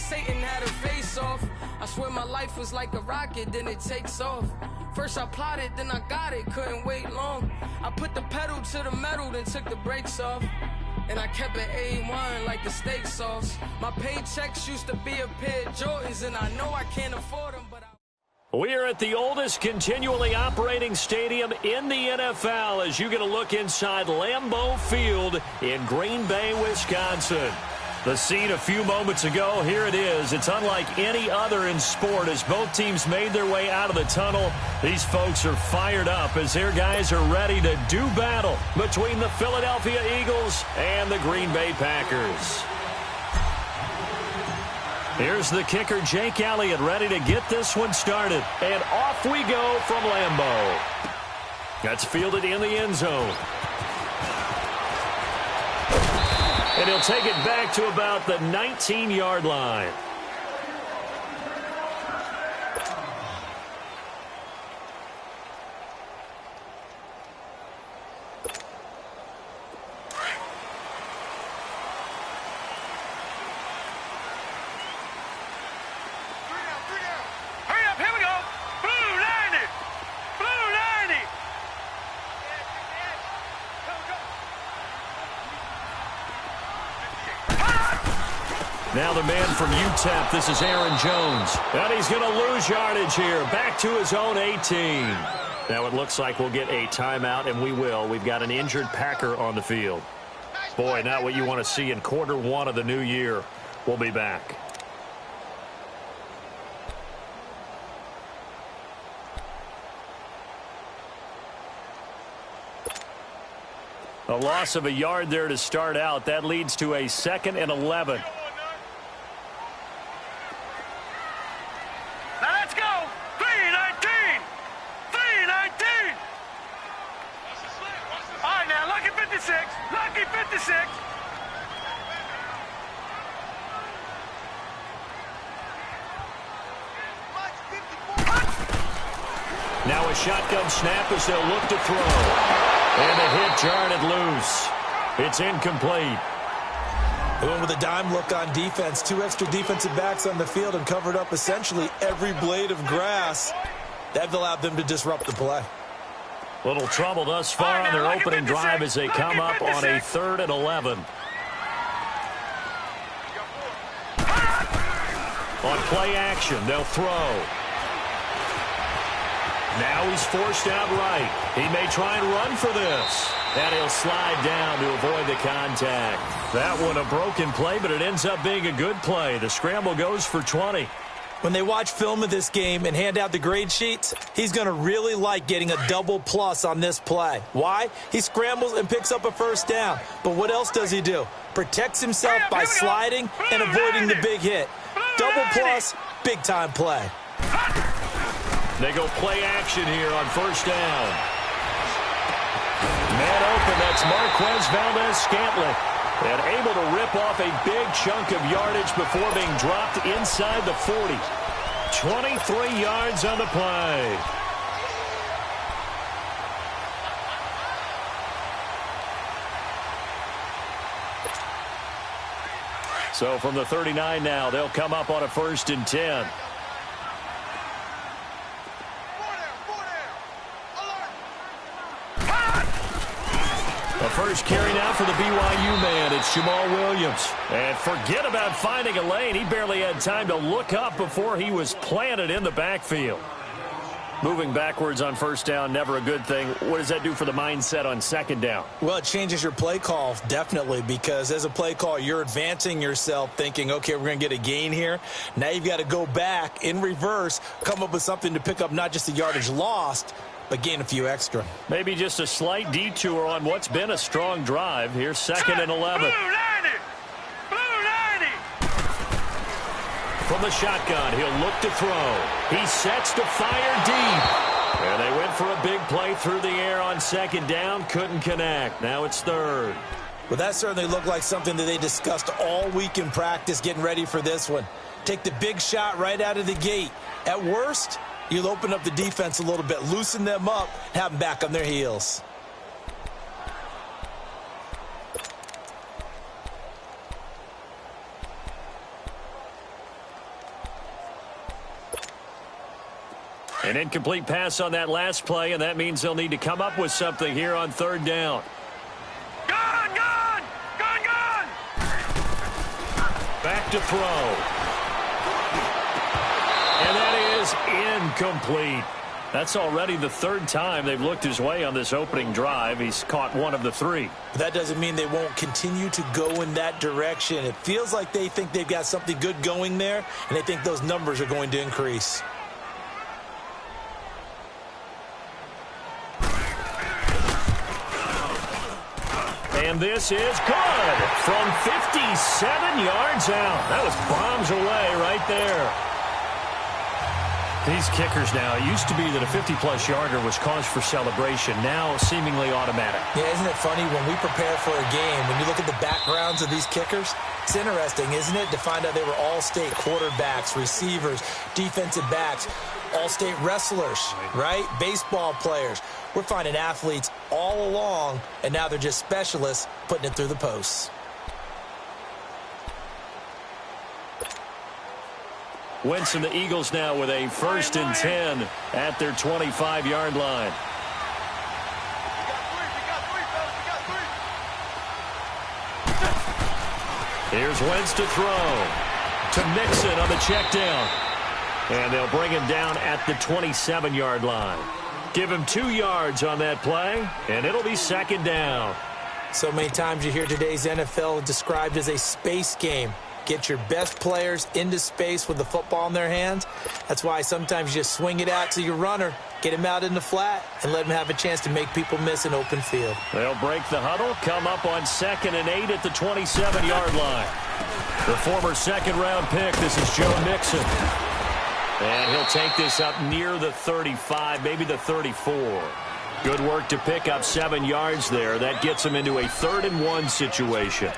Satan had her face off. I swear my life was like a rocket, then it takes off. First I plotted, then I got it, couldn't wait long. I put the pedal to the metal, then took the brakes off. And I kept it A1 like the steak sauce. My paychecks used to be a pair of Jordans, and I know I can't afford them, but We are at the oldest continually operating stadium in the NFL as you get a look inside Lambeau Field in Green Bay, Wisconsin. The scene a few moments ago, here it is. It's unlike any other in sport as both teams made their way out of the tunnel. These folks are fired up as their guys are ready to do battle between the Philadelphia Eagles and the Green Bay Packers. Here's the kicker, Jake Elliott, ready to get this one started. And off we go from Lambeau. That's fielded in the end zone. And he'll take it back to about the 19-yard line. Now the man from UTEP, this is Aaron Jones. And he's going to lose yardage here, back to his own 18. Now it looks like we'll get a timeout, and we will. We've got an injured Packer on the field. Boy, not what you want to see in quarter one of the new year. We'll be back. A loss of a yard there to start out. That leads to a 2nd and 11. Lucky 56. Now a shotgun snap as they'll look to throw. And the hit jarred it loose. It's incomplete. They went with a dime look on defense. 2 extra defensive backs on the field and covered up essentially every blade of grass. That allowed them to disrupt the play. Little trouble thus far on their opening drive as they come up on a 3rd and 11. On play action, they'll throw. Now he's forced out right. He may try and run for this. And he'll slide down to avoid the contact. That one a broken play, but it ends up being a good play. The scramble goes for 20. When they watch film of this game and hand out the grade sheets, he's going to really like getting a double plus on this play. Why? He scrambles and picks up a first down. But what else does he do? Protects himself by sliding and avoiding the big hit. Double plus, big-time play. They go play action here on first down. Man open, that's Marquez Valdez-Scantling. And able to rip off a big chunk of yardage before being dropped inside the 40. 23 yards on the play. So from the 39 now, they'll come up on a 1st and 10. The first carry now for the BYU man. It's Jamal Williams. And forget about finding a lane. He barely had time to look up before he was planted in the backfield. Moving backwards on first down, never a good thing. What does that do for the mindset on 2nd down? Well, it changes your play call, definitely, because as a play call, you're advancing yourself thinking, okay, we're going to get a gain here. Now you've got to go back in reverse, come up with something to pick up not just the yardage lost, but gain a few extra. Maybe just a slight detour on what's been a strong drive. Here's 2nd and 11. From the shotgun, he'll look to throw. He sets to fire deep. And they went for a big play through the air on 2nd down. Couldn't connect. Now it's 3rd. Well, that certainly looked like something that they discussed all week in practice getting ready for this one. Take the big shot right out of the gate. At worst, you'll open up the defense a little bit, loosen them up, have them back on their heels. An incomplete pass on that last play, and that means they'll need to come up with something here on third down. Gone, gone! Gone, gone! Back to throw. And that is incomplete. That's already the third time they've looked his way on this opening drive. He's caught one of the three. That doesn't mean they won't continue to go in that direction. It feels like they think they've got something good going there, and they think those numbers are going to increase. And this is good from 57 yards out. That was bombs away right there. These kickers now, it used to be that a 50-plus yarder was cause for celebration. Now seemingly automatic. Yeah, isn't it funny when we prepare for a game, when you look at the backgrounds of these kickers, it's interesting, isn't it, to find out they were all-state quarterbacks, receivers, defensive backs, all-state wrestlers, right? Baseball players. We're finding athletes all along, and now they're just specialists putting it through the posts. Wentz and the Eagles now with a 1st and 10 at their 25-yard line. Here's Wentz to throw. To Mixon on the check down. And they'll bring him down at the 27-yard line. Give him 2 yards on that play, and it'll be 2nd down. So many times you hear today's NFL described as a space game. Get your best players into space with the football in their hands. That's why sometimes you just swing it out to your runner, get him out in the flat, and let him have a chance to make people miss an open field. They'll break the huddle, come up on 2nd and 8 at the 27-yard line. The former second-round pick, this is Joe Mixon. And he'll take this up near the 35, maybe the 34. Good work to pick up 7 yards there. That gets him into a 3rd and 1 situation.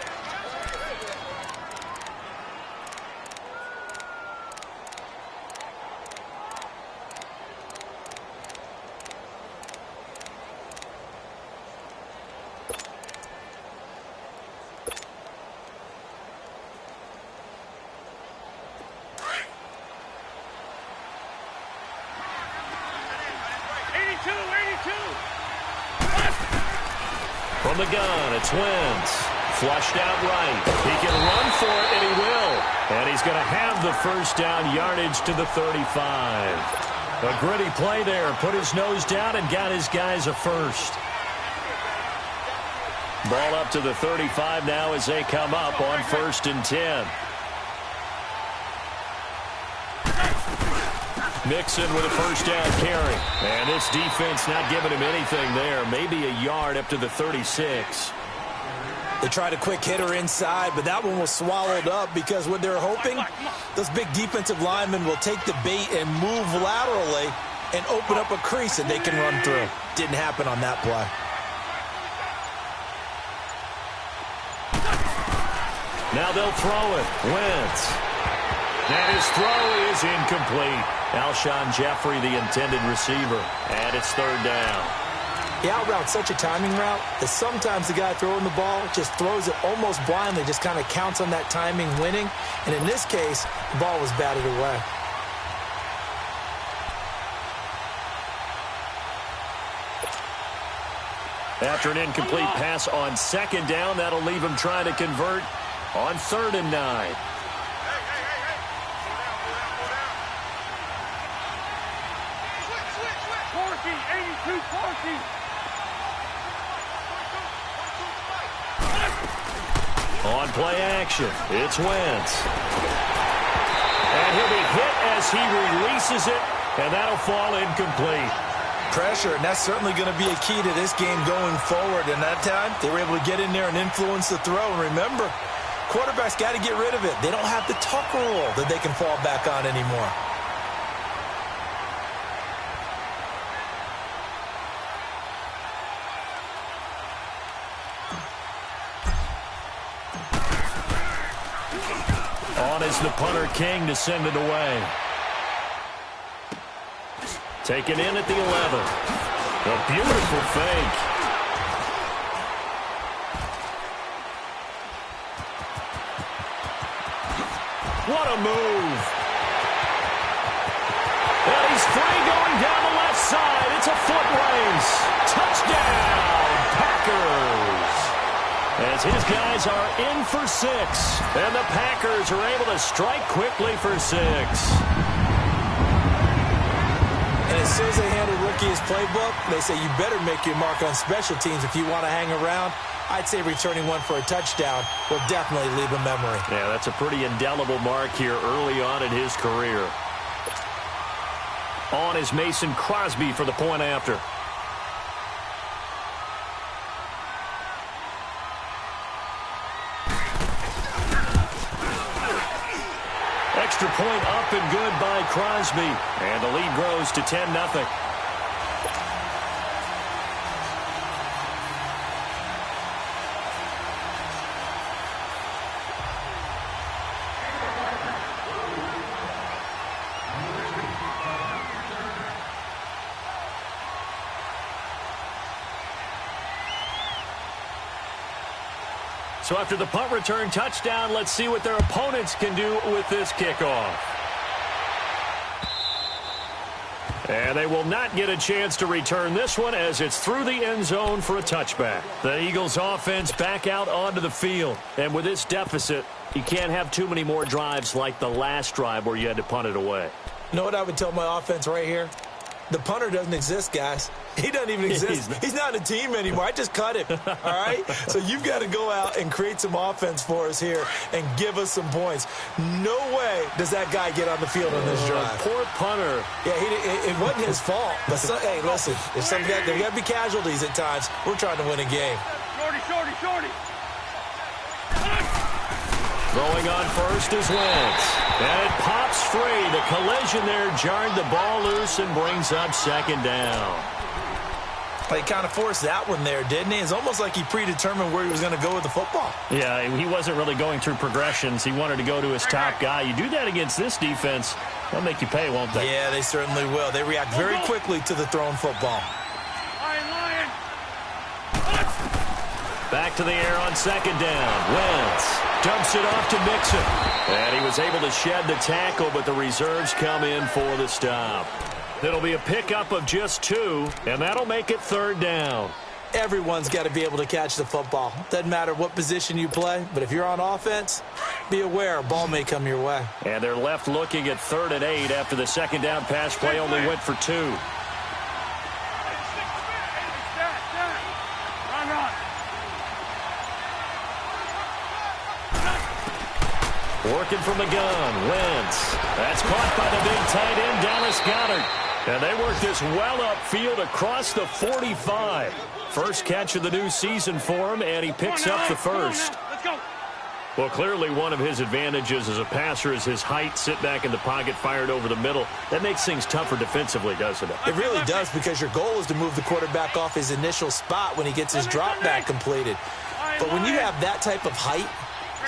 From the gun, it's Wentz. Flushed out right. He can run for it, and he will. And he's going to have the 1st down yardage to the 35. A gritty play there. Put his nose down and got his guys a 1st. Ball up to the 35 now as they come up on 1st and 10. Mixon with a 1st down carry. And this defense not giving him anything there. Maybe a yard up to the 36. They tried a quick hitter inside, but that one was swallowed up because what they're hoping, those big defensive linemen will take the bait and move laterally and open up a crease that they can run through. Didn't happen on that play. Now they'll throw it. Wentz. And his throw is incomplete. Alshon Jeffrey, the intended receiver. And it's 3rd down. The out route's such a timing route that sometimes the guy throwing the ball just throws it almost blindly, just kind of counts on that timing winning. And in this case, the ball was batted away. After an incomplete pass on 2nd down, that'll leave him trying to convert on 3rd and 9. On play action, it's Wentz. And he'll be hit as he releases it, and that'll fall incomplete. Pressure, and that's certainly going to be a key to this game going forward. And that time, they were able to get in there and influence the throw. And remember, quarterbacks got to get rid of it. They don't have the tuck rule that they can fall back on anymore. On is the punter King to send it away. Taken in at the 11. A beautiful fake. What a move. And he's free going down the left side. It's a foot race. Touchdown, Packers. As his guys are in for 6. And the Packers are able to strike quickly for 6. And as soon as they hand a rookie his playbook, they say you better make your mark on special teams if you want to hang around. I'd say returning one for a touchdown will definitely leave a memory. Yeah, that's a pretty indelible mark here early on in his career. On is Mason Crosby for the point after. Extra point up and good by Crosby. And the lead grows to 10-0. So after the punt return touchdown, let's see what their opponents can do with this kickoff. And they will not get a chance to return this one as it's through the end zone for a touchback. The Eagles offense back out onto the field. And with this deficit, you can't have too many more drives like the last drive where you had to punt it away. You know what I would tell my offense right here? The punter doesn't exist, guys. He doesn't even exist. He's not a team anymore. I just cut him, all right? So you've got to go out and create some offense for us here and give us some points. No way does that guy get on the field on this drive. Poor punter. Yeah, it wasn't his fault. But hey, listen, if there got to be casualties at times, we're trying to win a game. Shorty. Throwing on first is Wentz. And it pops free. The collision there jarred the ball loose and brings up second down. He kind of forced that one there, didn't he? It's almost like he predetermined where he was going to go with the football. Yeah, he wasn't really going through progressions. He wanted to go to his top guy. You do that against this defense, they'll make you pay, won't they? Yeah, they certainly will. They react very quickly to the thrown football. Lion. Back to the air on second down. Wentz dumps it off to Mixon. And he was able to shed the tackle, but the reserves come in for the stop. It'll be a pickup of just 2, and that'll make it third down. Everyone's got to be able to catch the football. Doesn't matter what position you play, but if you're on offense, be aware a ball may come your way. And they're left looking at 3rd and 8 after the second down pass play only went for 2. Working from the gun, Wentz. That's caught by the big tight end, Dallas Goedert. And they work this well upfield across the 45. First catch of the new season for him, and he picks up the first. Let's go. Well, clearly one of his advantages as a passer is his height. Sit back in the pocket, fired over the middle. That makes things tougher defensively, doesn't it? It really does, because your goal is to move the quarterback off his initial spot when he gets his drop back completed. But when you have that type of height,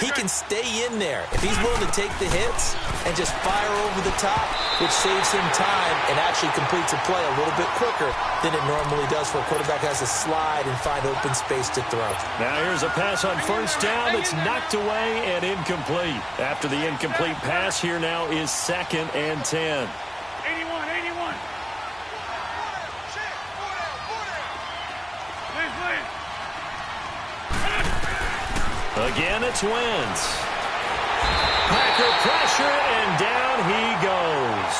he can stay in there if he's willing to take the hits and just fire over the top, which saves him time and actually completes a play a little bit quicker than it normally does for a quarterback has to slide and find open space to throw. Now here's a pass on first down that's knocked away and incomplete. After the incomplete pass, here now is 2nd and 10. 81. Again, it's Wentz. Packer pressure, and down he goes.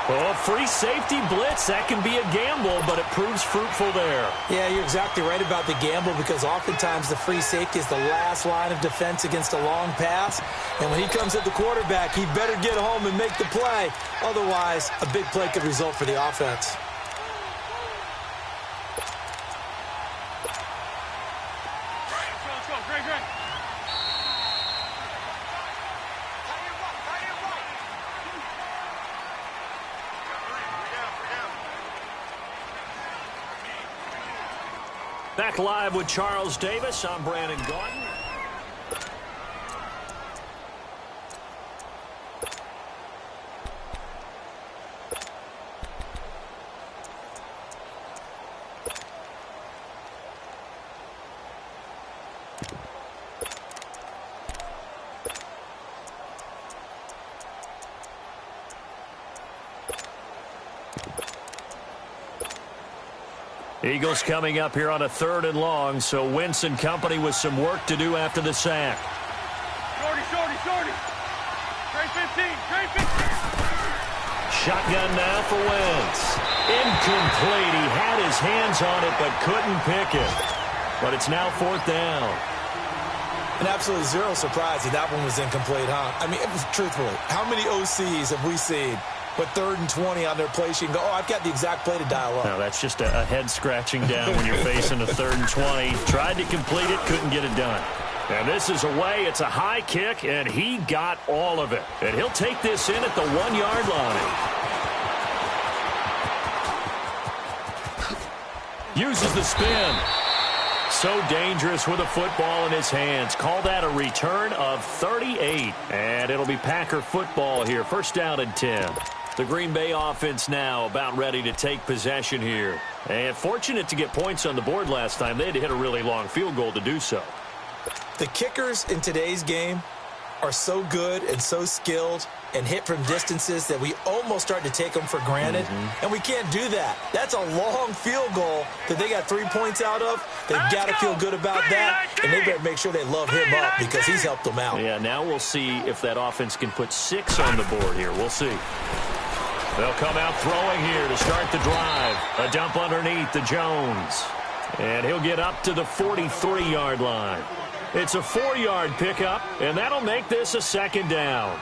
Oh, free safety blitz, that can be a gamble, but it proves fruitful there. Yeah, you're exactly right about the gamble, because oftentimes the free safety is the last line of defense against a long pass. And when he comes at the quarterback, he better get home and make the play. Otherwise, a big play could result for the offense. Let's go. Great. Back live with Charles Davis. I'm Brandon Gordon. Eagles coming up here on a 3rd and long, so Wentz and company with some work to do after the sack. Shorty. Trey 15. Shotgun now for Wentz. Incomplete. He had his hands on it but couldn't pick it. But it's now 4th down. And absolutely zero surprise that one was incomplete, huh? I mean, truthfully, how many OCs have we seen with 3rd and 20 on their play sheet and go, oh, I've got the exact play to dial up? No, that's just a head scratching down when you're facing a 3rd and 20. Tried to complete it, couldn't get it done. And this is away. It's a high kick, and he got all of it. And he'll take this in at the 1-yard line. Uses the spin. So dangerous with a football in his hands. Call that a return of 38. And it'll be Packer football here. 1st down and 10. The Green Bay offense now about ready to take possession here. And fortunate to get points on the board last time. They had to hit a really long field goal to do so. The kickers in today's game are so good and so skilled and hit from distances that we almost start to take them for granted. And we can't do that. That's a long field goal that they got 3 points out of. They've got to feel good about that, and they better make sure they love him up because he's helped them out. Yeah, now we'll see if that offense can put 6 on the board here. We'll see. They'll come out throwing here to start the drive. A dump underneath to Jones. And he'll get up to the 43-yard line. It's a 4-yard pickup, and that'll make this a 2nd down.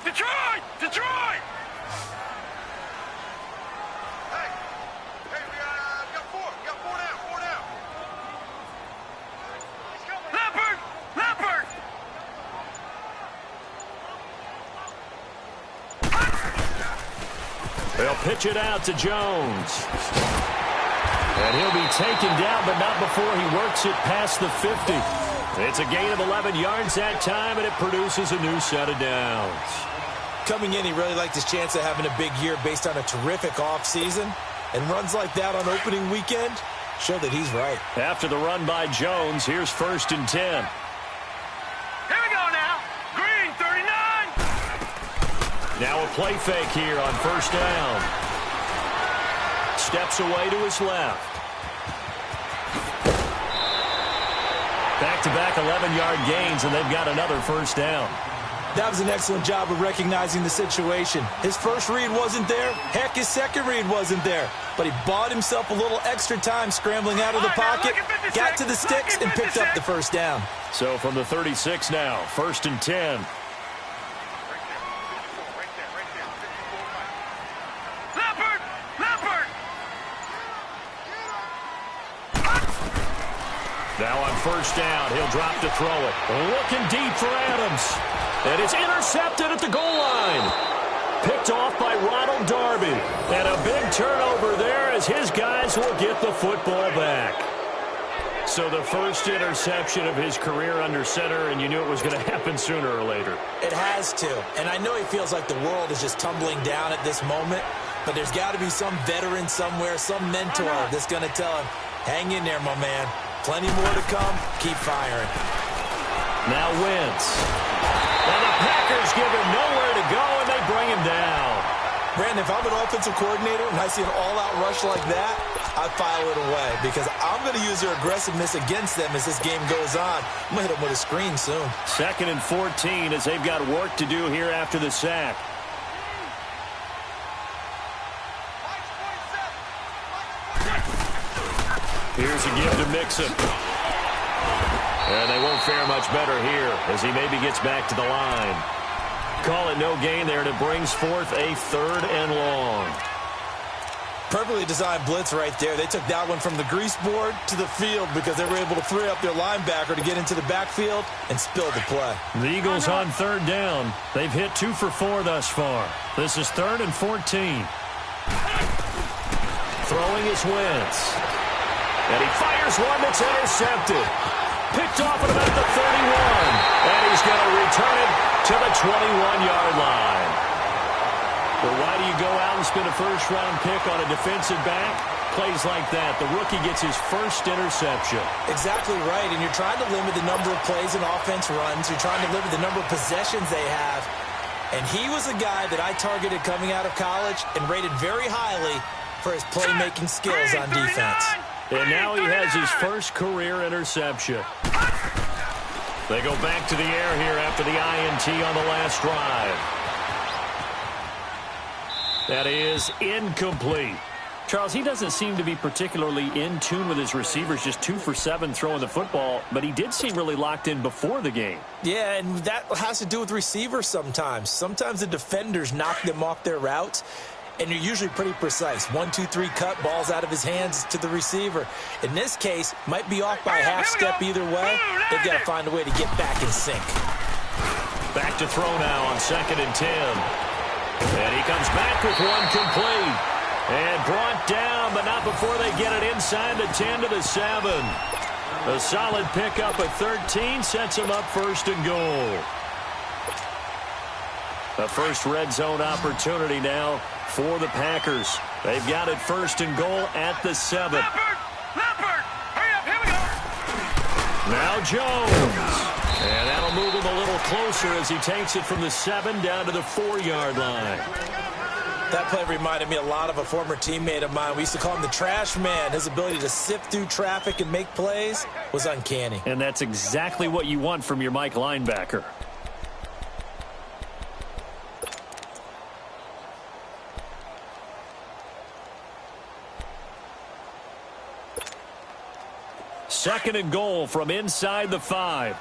Detroit! They'll pitch it out to Jones. And he'll be taken down, but not before he works it past the 50. It's a gain of 11 yards that time, and it produces a new set of downs. Coming in, he really liked his chance of having a big year based on a terrific offseason. And runs like that on opening weekend show that he's right. After the run by Jones, here's 1st and 10. Here we go now. Green, 39. Now a play fake here on 1st down. Steps away to his left. Back-to-back 11-yard gains, and they've got another 1st down. That was an excellent job of recognizing the situation. His first read wasn't there. Heck, his second read wasn't there. But he bought himself a little extra time scrambling out of the pocket, got to the sticks, and picked up the 1st down. So from the 36 now, 1st and 10. Now on 1st down, he'll drop to throw it. Looking deep for Adams. And it's intercepted at the goal line. Picked off by Ronald Darby. And a big turnover there as his guys will get the football back. So the first interception of his career under center, and you knew it was going to happen sooner or later. It has to. And I know he feels like the world is just tumbling down at this moment, but there's got to be some veteran somewhere, some mentor that's going to tell him, hang in there, my man. Plenty more to come. Keep firing. Now Wentz. And the Packers give him nowhere to go, and they bring him down. Brandon, if I'm an offensive coordinator and I see an all-out rush like that, I file it away because I'm going to use their aggressiveness against them as this game goes on. I'm going to hit them with a screen soon. 2nd and 14 as they've got work to do here after the sack. Here's a give to Mixon. And they won't fare much better here as he maybe gets back to the line. Call it no gain there, and it brings forth a 3rd and long. Perfectly designed blitz right there. They took that one from the grease board to the field because they were able to free up their linebacker to get into the backfield and spill the play. The Eagles on 3rd down. They've hit 2 for 4 thus far. This is 3rd and 14. Throwing is Wentz. And he fires one that's intercepted. Picked off at about the 31. And he's going to return it to the 21-yard line. But why do you go out and spend a first-round pick on a defensive back? Plays like that. The rookie gets his first interception. Exactly right, and you're trying to limit the number of plays and offense runs. You're trying to limit the number of possessions they have. And he was a guy that I targeted coming out of college and rated very highly for his playmaking skills on defense. And now he has his first career interception. They go back to the air here after the INT on the last drive. That is incomplete. Charles, he doesn't seem to be particularly in tune with his receivers, just 2 for 7 throwing the football, but he did seem really locked in before the game. Yeah, and that has to do with receivers sometimes. Sometimes the defenders knock them off their routes, and you're usually pretty precise. 1, 2, 3 cut, balls out of his hands to the receiver. In this case, might be off by a half step either way. They've got to find a way to get back in sync. Back to throw now on 2nd and 10. And he comes back with one complete. And brought down, but not before they get it inside the 10 to the 7. A solid pickup at 13 sets him up 1st and goal. A first red zone opportunity now for the Packers. They've got it 1st and goal at the 7. Leopard! Hurry up, here we go! Now Jones. And that'll move him a little closer as he takes it from the 7 down to the 4-yard line. That play reminded me a lot of a former teammate of mine. We used to call him the trash man. His ability to sift through traffic and make plays was uncanny. And that's exactly what you want from your Mike linebacker. Second and goal from inside the 5.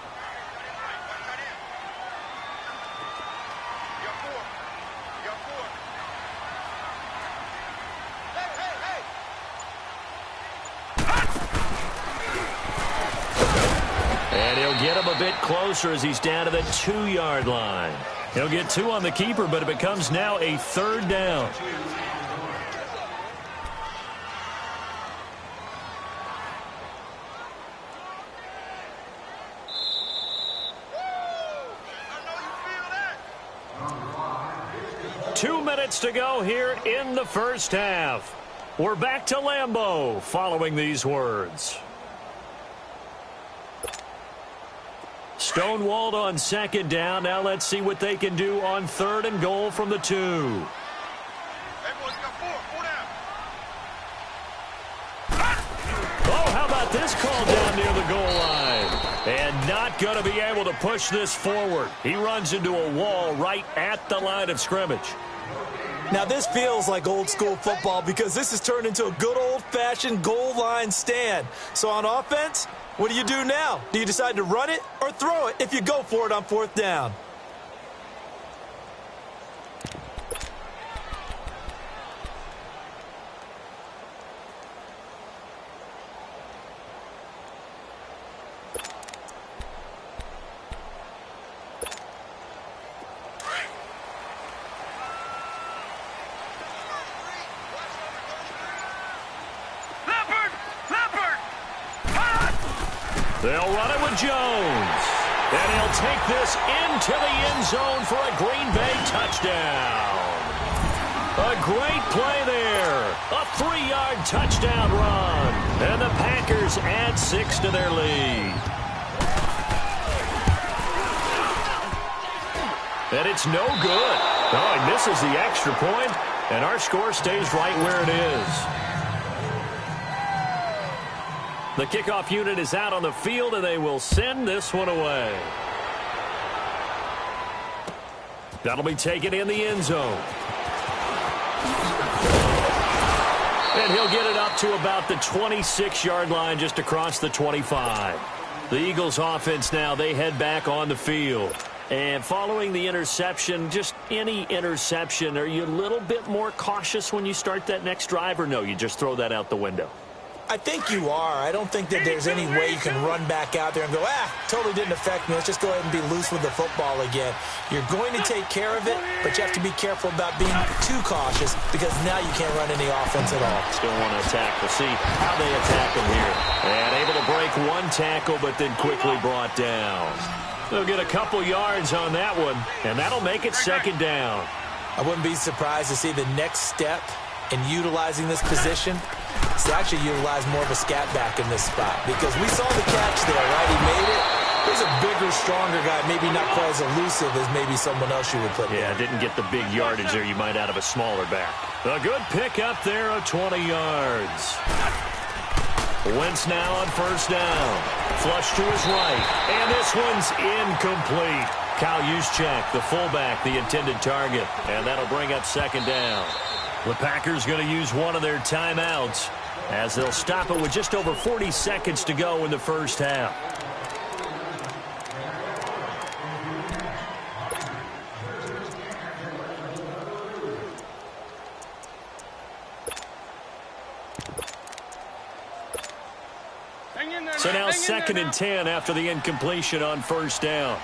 Get him a bit closer as he's down to the 2-yard line. He'll get 2 on the keeper, but it becomes now a 3rd down. Two minutes to go here in the first half. We're back to Lambeau following these words. Stonewalled on 2nd down. Now let's see what they can do on 3rd and goal from the 2. Hey, boys, got 4 down. Oh, how about this call down near the goal line? And not going to be able to push this forward. He runs into a wall right at the line of scrimmage. Now, this feels like old-school football because this has turned into a good old-fashioned goal line stand. So on offense, what do you do now? Do you decide to run it or throw it if you go for it on 4th down? They'll run it with Jones. And he'll take this into the end zone for a Green Bay touchdown. A great play there. A 3-yard touchdown run. And the Packers add 6 to their lead. And it's no good. Oh, he misses the extra point, and our score stays right where it is. The kickoff unit is out on the field, and they will send this one away. That'll be taken in the end zone. And he'll get it up to about the 26-yard line, just across the 25. The Eagles offense now, they head back on the field. And following the interception, just any interception, are you a little bit more cautious when you start that next drive, or no, you just throw that out the window? I think you are. I don't think that there's any way you can run back out there and go, totally didn't affect me. Let's just go ahead and be loose with the football again. You're going to take care of it, but you have to be careful about being too cautious because now you can't run any offense at all. Still want to attack. We'll see how they attack him here. And able to break one tackle, but then quickly brought down. They'll get a couple yards on that one, and that'll make it 2nd down. I wouldn't be surprised to see the next step in utilizing this position is to actually utilize more of a scat back in this spot, because we saw the catch there, right? He made it. He's a bigger, stronger guy, maybe not quite as elusive as maybe someone else you would put there. Yeah, didn't get the big yardage there you might out of a smaller back. A good pick up there of 20 yards. Wentz now on first down. Flush to his right. And this one's incomplete. Kyle Juszczyk, the fullback, the intended target. And that'll bring up second down. The Packers going to use one of their timeouts as they'll stop it with just over 40 seconds to go in the first half. So now second and 10 after the incompletion on first down.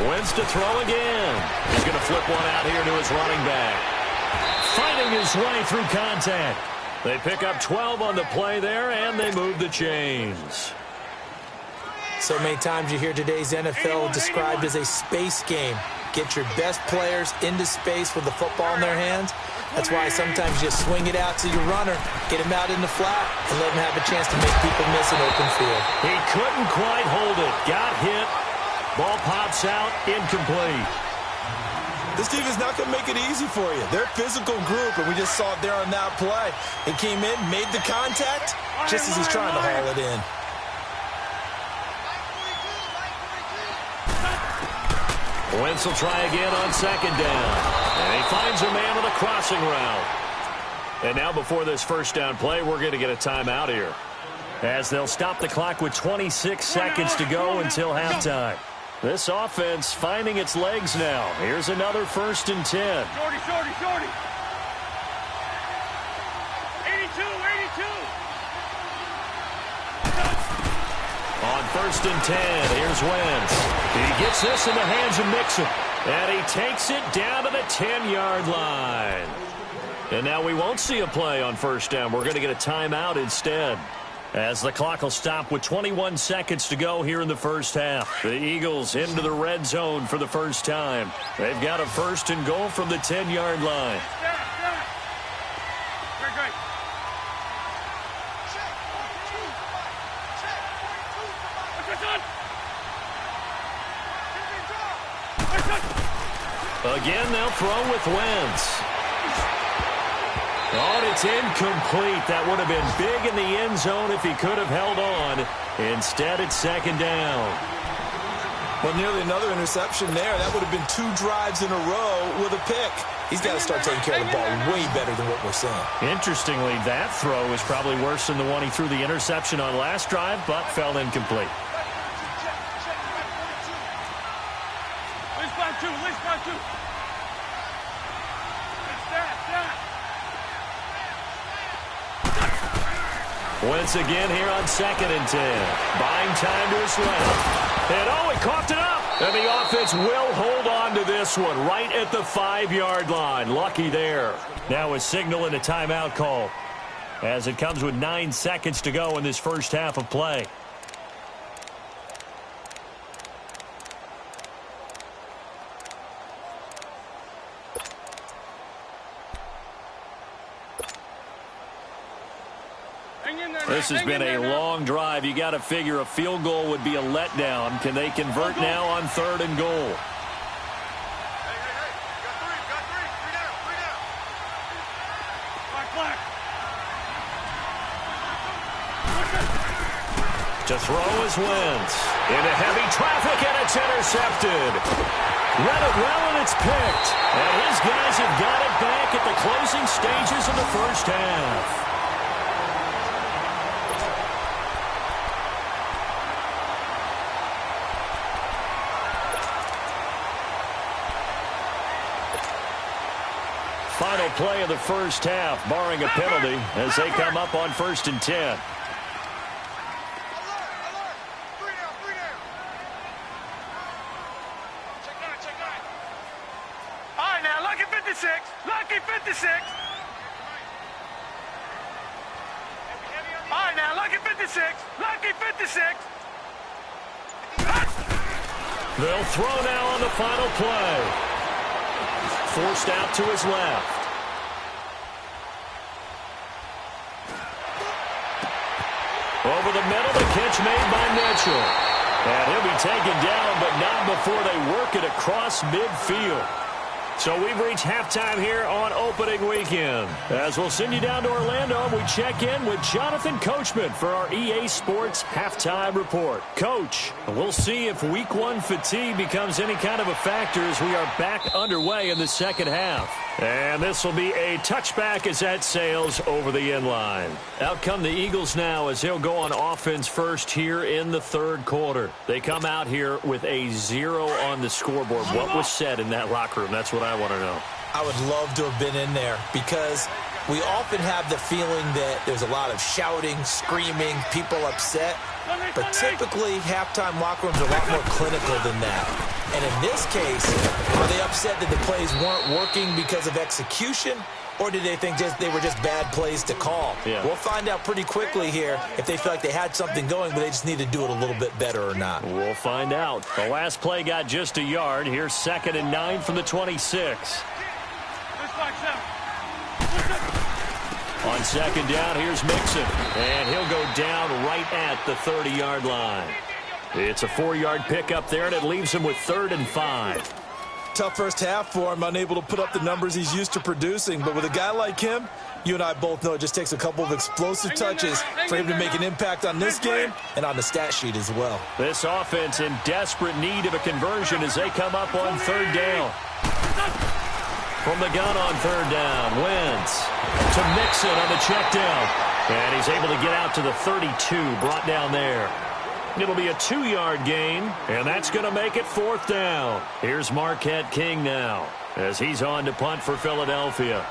Wentz to throw again. He's going to flip one out here to his running back. Fighting his way through contact. They pick up 12 on the play there, and they move the chains. So many times you hear today's NFL described as a space game. Get your best players into space with the football in their hands. That's why sometimes you just swing it out to your runner, get him out in the flat, and let him have a chance to make people miss an open field. He couldn't quite hold it. Got hit. Ball pops out. Incomplete. This defense is not going to make it easy for you. They're a physical group, and we just saw it there on that play. He came in, made the contact, just as he's trying to haul it in. Wentz will try again on second down. And he finds a man with a crossing route. And now before this first down play, we're going to get a timeout here, as they'll stop the clock with 26 seconds to go until halftime. This offense finding its legs now. Here's another first and 10. Shorty. 82. On first and 10, here's Wentz. He gets this in the hands of Mixon. And he takes it down to the 10-yard line. And now we won't see a play on first down. We're going to get a timeout instead, as the clock will stop with 21 seconds to go here in the first half. The Eagles into the red zone for the first time. They've got a first and goal from the 10-yard line. Again, they'll throw with Wentz. Oh, and it's incomplete. That would have been big in the end zone if he could have held on. Instead, it's second down. Well, nearly another interception there. That would have been 2 drives in a row with a pick. He's got to start taking care of the ball way better than what we're seeing. Interestingly, that throw is probably worse than the one he threw the interception on last drive, but fell incomplete. Wentz again here on second and 10. Buying time to his left. And oh, he coughed it up. And the offense will hold on to this one right at the 5-yard line. Lucky there. Now a signal and a timeout call, as it comes with 9 seconds to go in this first half of play. This has been a long drive. You got to figure a field goal would be a letdown. Can they convert now on third and goal? Hey, got three down. Black. To throw is Wentz. Into heavy traffic, and it's intercepted. Read it well, and it's picked. And his guys have got it back at the closing stages of the first half. Final play of the first half, barring a penalty, as they come up on first and 10. Alert. 3 down. Check nine. All right, now, lucky 56. All right, now, lucky 56. They'll throw now on the final play. Forced out to his left. Over the middle, the catch made by Mitchell. And he'll be taken down, but not before they work it across midfield. So we've reached halftime here on opening weekend. As we'll send you down to Orlando, we check in with Jonathan Coachman for our EA Sports Halftime Report. Coach, we'll see if Week 1 fatigue becomes any kind of a factor as we are back underway in the second half. And this will be a touchback as that sails over the end line. Out come the Eagles now as they'll go on offense first here in the third quarter. They come out here with a 0 on the scoreboard. What was said in that locker room? That's what I want to know. I would love to have been in there because we often have the feeling that there's a lot of shouting, screaming, people upset. But typically, halftime locker rooms are a lot more clinical than that. And in this case, are they upset that the plays weren't working because of execution? Or did they think they were just bad plays to call? Yeah. We'll find out pretty quickly here if they feel like they had something going, but they just need to do it a little bit better or not. We'll find out. The last play got just a yard. Here's 2nd and 9 from the 26. On 2nd down, here's Mixon. And he'll go down right at the 30-yard line. It's a 4-yard pickup there, and it leaves him with 3rd and 5. Tough first half for him, unable to put up the numbers he's used to producing. But with a guy like him, you and I both know it just takes a couple of explosive touches for him to make an impact on this game and on the stat sheet as well. This offense in desperate need of a conversion as they come up on 3rd down. From the gun on 3rd down, Wentz to Mixon on the check down. And he's able to get out to the 32, brought down there. It'll be a 2-yard gain, and that's going to make it 4th down. Here's Marquette King now as he's on to punt for Philadelphia.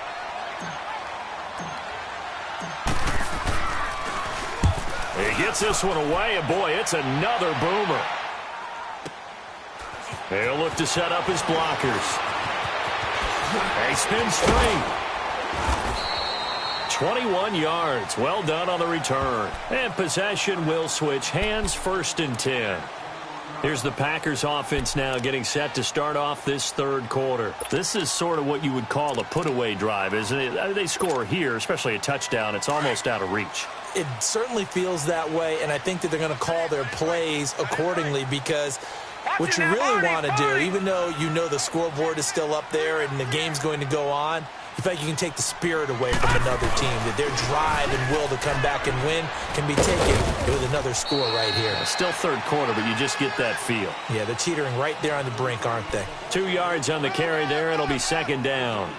He gets this one away, and boy, it's another boomer. He'll look to set up his blockers. He spins straight. 21 yards. Well done on the return. And possession will switch hands, 1st and 10. Here's the Packers offense now getting set to start off this third quarter. This is sort of what you would call a put-away drive, isn't it? They score here, especially a touchdown. It's almost out of reach. It certainly feels that way, and I think that they're going to call their plays accordingly because what you really want to do, even though you know the scoreboard is still up there and the game's going to go on, you feel like you can take the spirit away from another team, that their drive and will to come back and win can be taken with another score right here. Still third quarter, but you just get that feel. Yeah, they're teetering right there on the brink, aren't they? 2 yards on the carry there. It'll be 2nd down.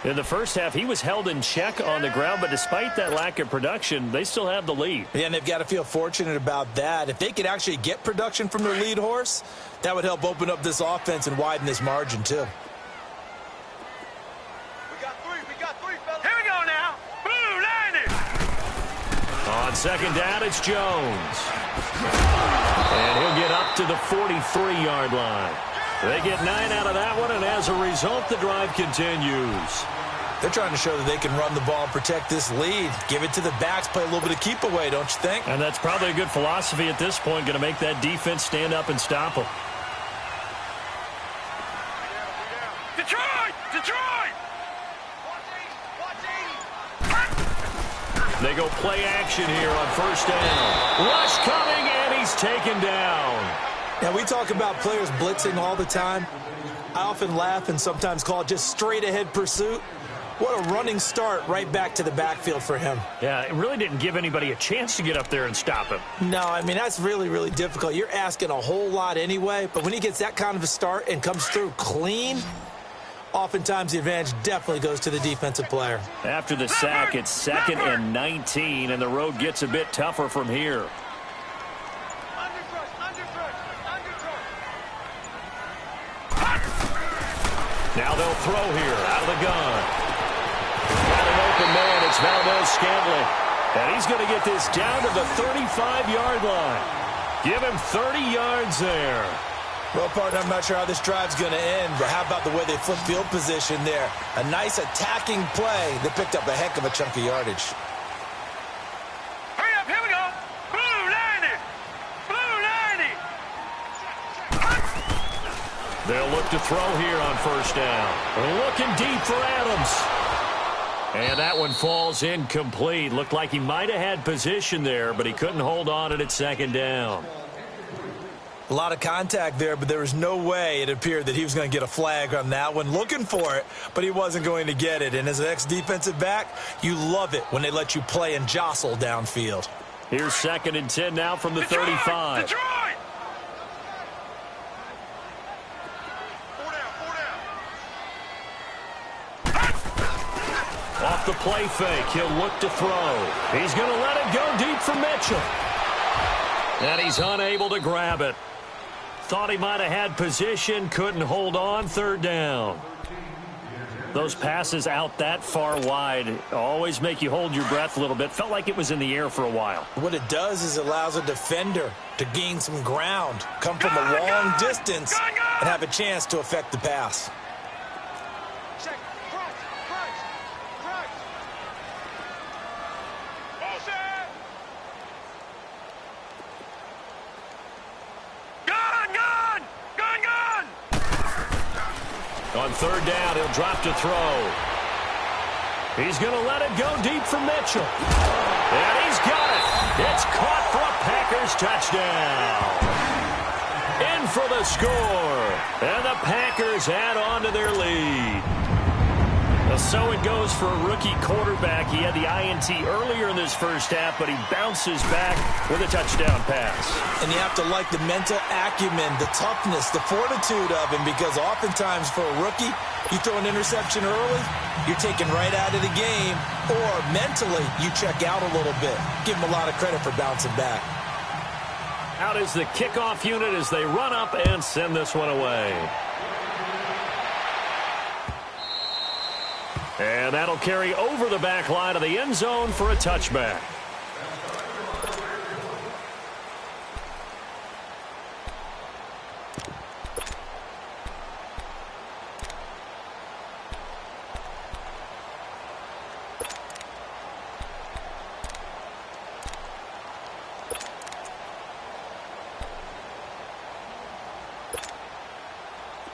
In the first half, he was held in check on the ground, but despite that lack of production, they still have the lead. Yeah, and they've got to feel fortunate about that. If they could actually get production from their lead horse, that would help open up this offense and widen this margin, too. On 2nd down, it's Jones. And he'll get up to the 43-yard line. They get 9 out of that one, and as a result, the drive continues. They're trying to show that they can run the ball and protect this lead. Give it to the backs, play a little bit of keep away, don't you think? And that's probably a good philosophy at this point, going to make that defense stand up and stop them. Detroit! Detroit! They go play action here on 1st down. Rush coming, and he's taken down. Now, we talk about players blitzing all the time. I often laugh and sometimes call it just straight-ahead pursuit. What a running start right back to the backfield for him. Yeah, it really didn't give anybody a chance to get up there and stop him. No, I mean, that's really, really difficult. You're asking a whole lot anyway, but when he gets that kind of a start and comes through clean, oftentimes the advantage definitely goes to the defensive player. After the sack, it's 2nd and 19, and the road gets a bit tougher from here. Now they'll throw here out of the gun. Got an open man. It's Valdez-Scantling. And he's going to get this down to the 35-yard line. Give him 30 yards there. Well, partner, I'm not sure how this drive's going to end, but how about the way they flip field position there? A nice attacking play that picked up a heck of a chunk of yardage. Hurry up, here we go. Blue 90. Blue 90. They'll look to throw here on first down. Looking deep for Adams. And that one falls incomplete. Looked like he might have had position there, but he couldn't hold on at second down. A lot of contact there, but there was no way it appeared that he was going to get a flag on that one. Looking for it, but he wasn't going to get it. And as an ex-defensive back, you love it when they let you play and jostle downfield. Here's 2nd and 10 now from the 35. Detroit! Off the play fake, he'll look to throw. He's going to let it go deep for Mitchell. And he's unable to grab it. Thought he might have had position, couldn't hold on, 3rd down. Those passes out that far wide always make you hold your breath a little bit. Felt like it was in the air for a while. What it does is it allows a defender to gain some ground, come from a long distance, and have a chance to affect the pass. On 3rd down, he'll drop to throw. He's going to let it go deep for Mitchell. And he's got it. It's caught for a Packers touchdown. In for the score. And the Packers add on to their lead. So it goes for a rookie quarterback. He had the INT earlier in this first half, but he bounces back with a touchdown pass. And you have to like the mental acumen, the toughness, the fortitude of him, because oftentimes for a rookie, you throw an interception early, you're taken right out of the game, or mentally you check out a little bit. Give him a lot of credit for bouncing back. Out is the kickoff unit as they run up and send this one away. And that'll carry over the back line of the end zone for a touchback.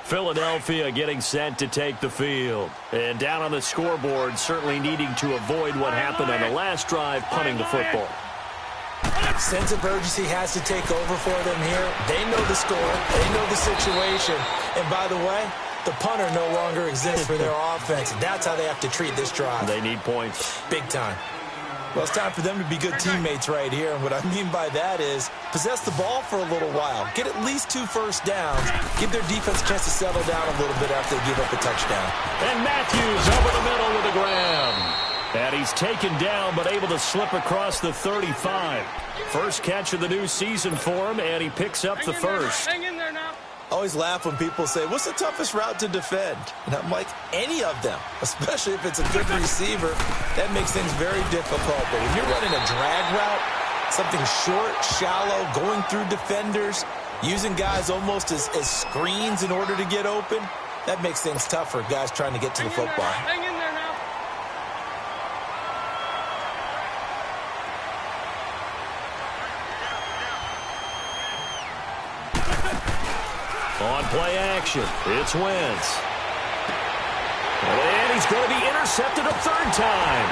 Philadelphia getting set to take the field. And down on the scoreboard, certainly needing to avoid what happened on the last drive, punting the football. Sense of urgency has to take over for them here. They know the score. They know the situation. And by the way, the punter no longer exists for their offense. That's how they have to treat this drive. They need points. Big time. Well, it's time for them to be good teammates right here. And what I mean by that is possess the ball for a little while. Get at least 2 first downs. Give their defense a chance to settle down a little bit after they give up a touchdown. And Matthews over the middle with a grab. And he's taken down but able to slip across the 35. First catch of the new season for him, and he picks up the first. Hang in there now. I always laugh when people say, what's the toughest route to defend? And I'm like, any of them, especially if it's a good receiver. That makes things very difficult. But when you're running a drag route, something short, shallow, going through defenders, using guys almost as screens in order to get open, that makes things tough for guys trying to get to the football. Hang in there now. On play action, it's Wentz. And he's going to be intercepted a 3rd time.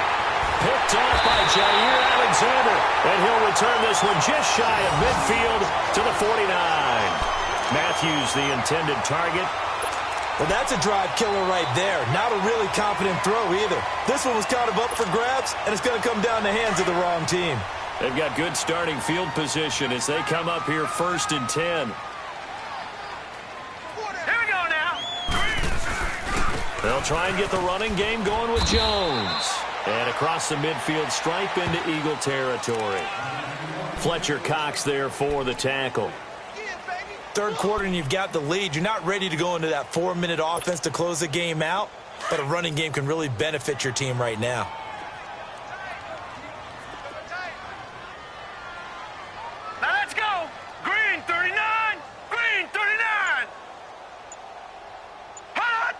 Picked off by Jair Alexander. And he'll return this one just shy of midfield to the 49. Matthews, the intended target. Well, that's a drive killer right there. Not a really confident throw either. This one was kind of up for grabs, and it's going to come down the hands of the wrong team. They've got good starting field position as they come up here 1st and 10. They'll try and get the running game going with Jones. And across the midfield stripe into Eagle territory. Fletcher Cox there for the tackle. 3rd quarter and you've got the lead. You're not ready to go into that 4-minute offense to close the game out, but a running game can really benefit your team right now. Now let's go. Green 39. Green 39. Hot.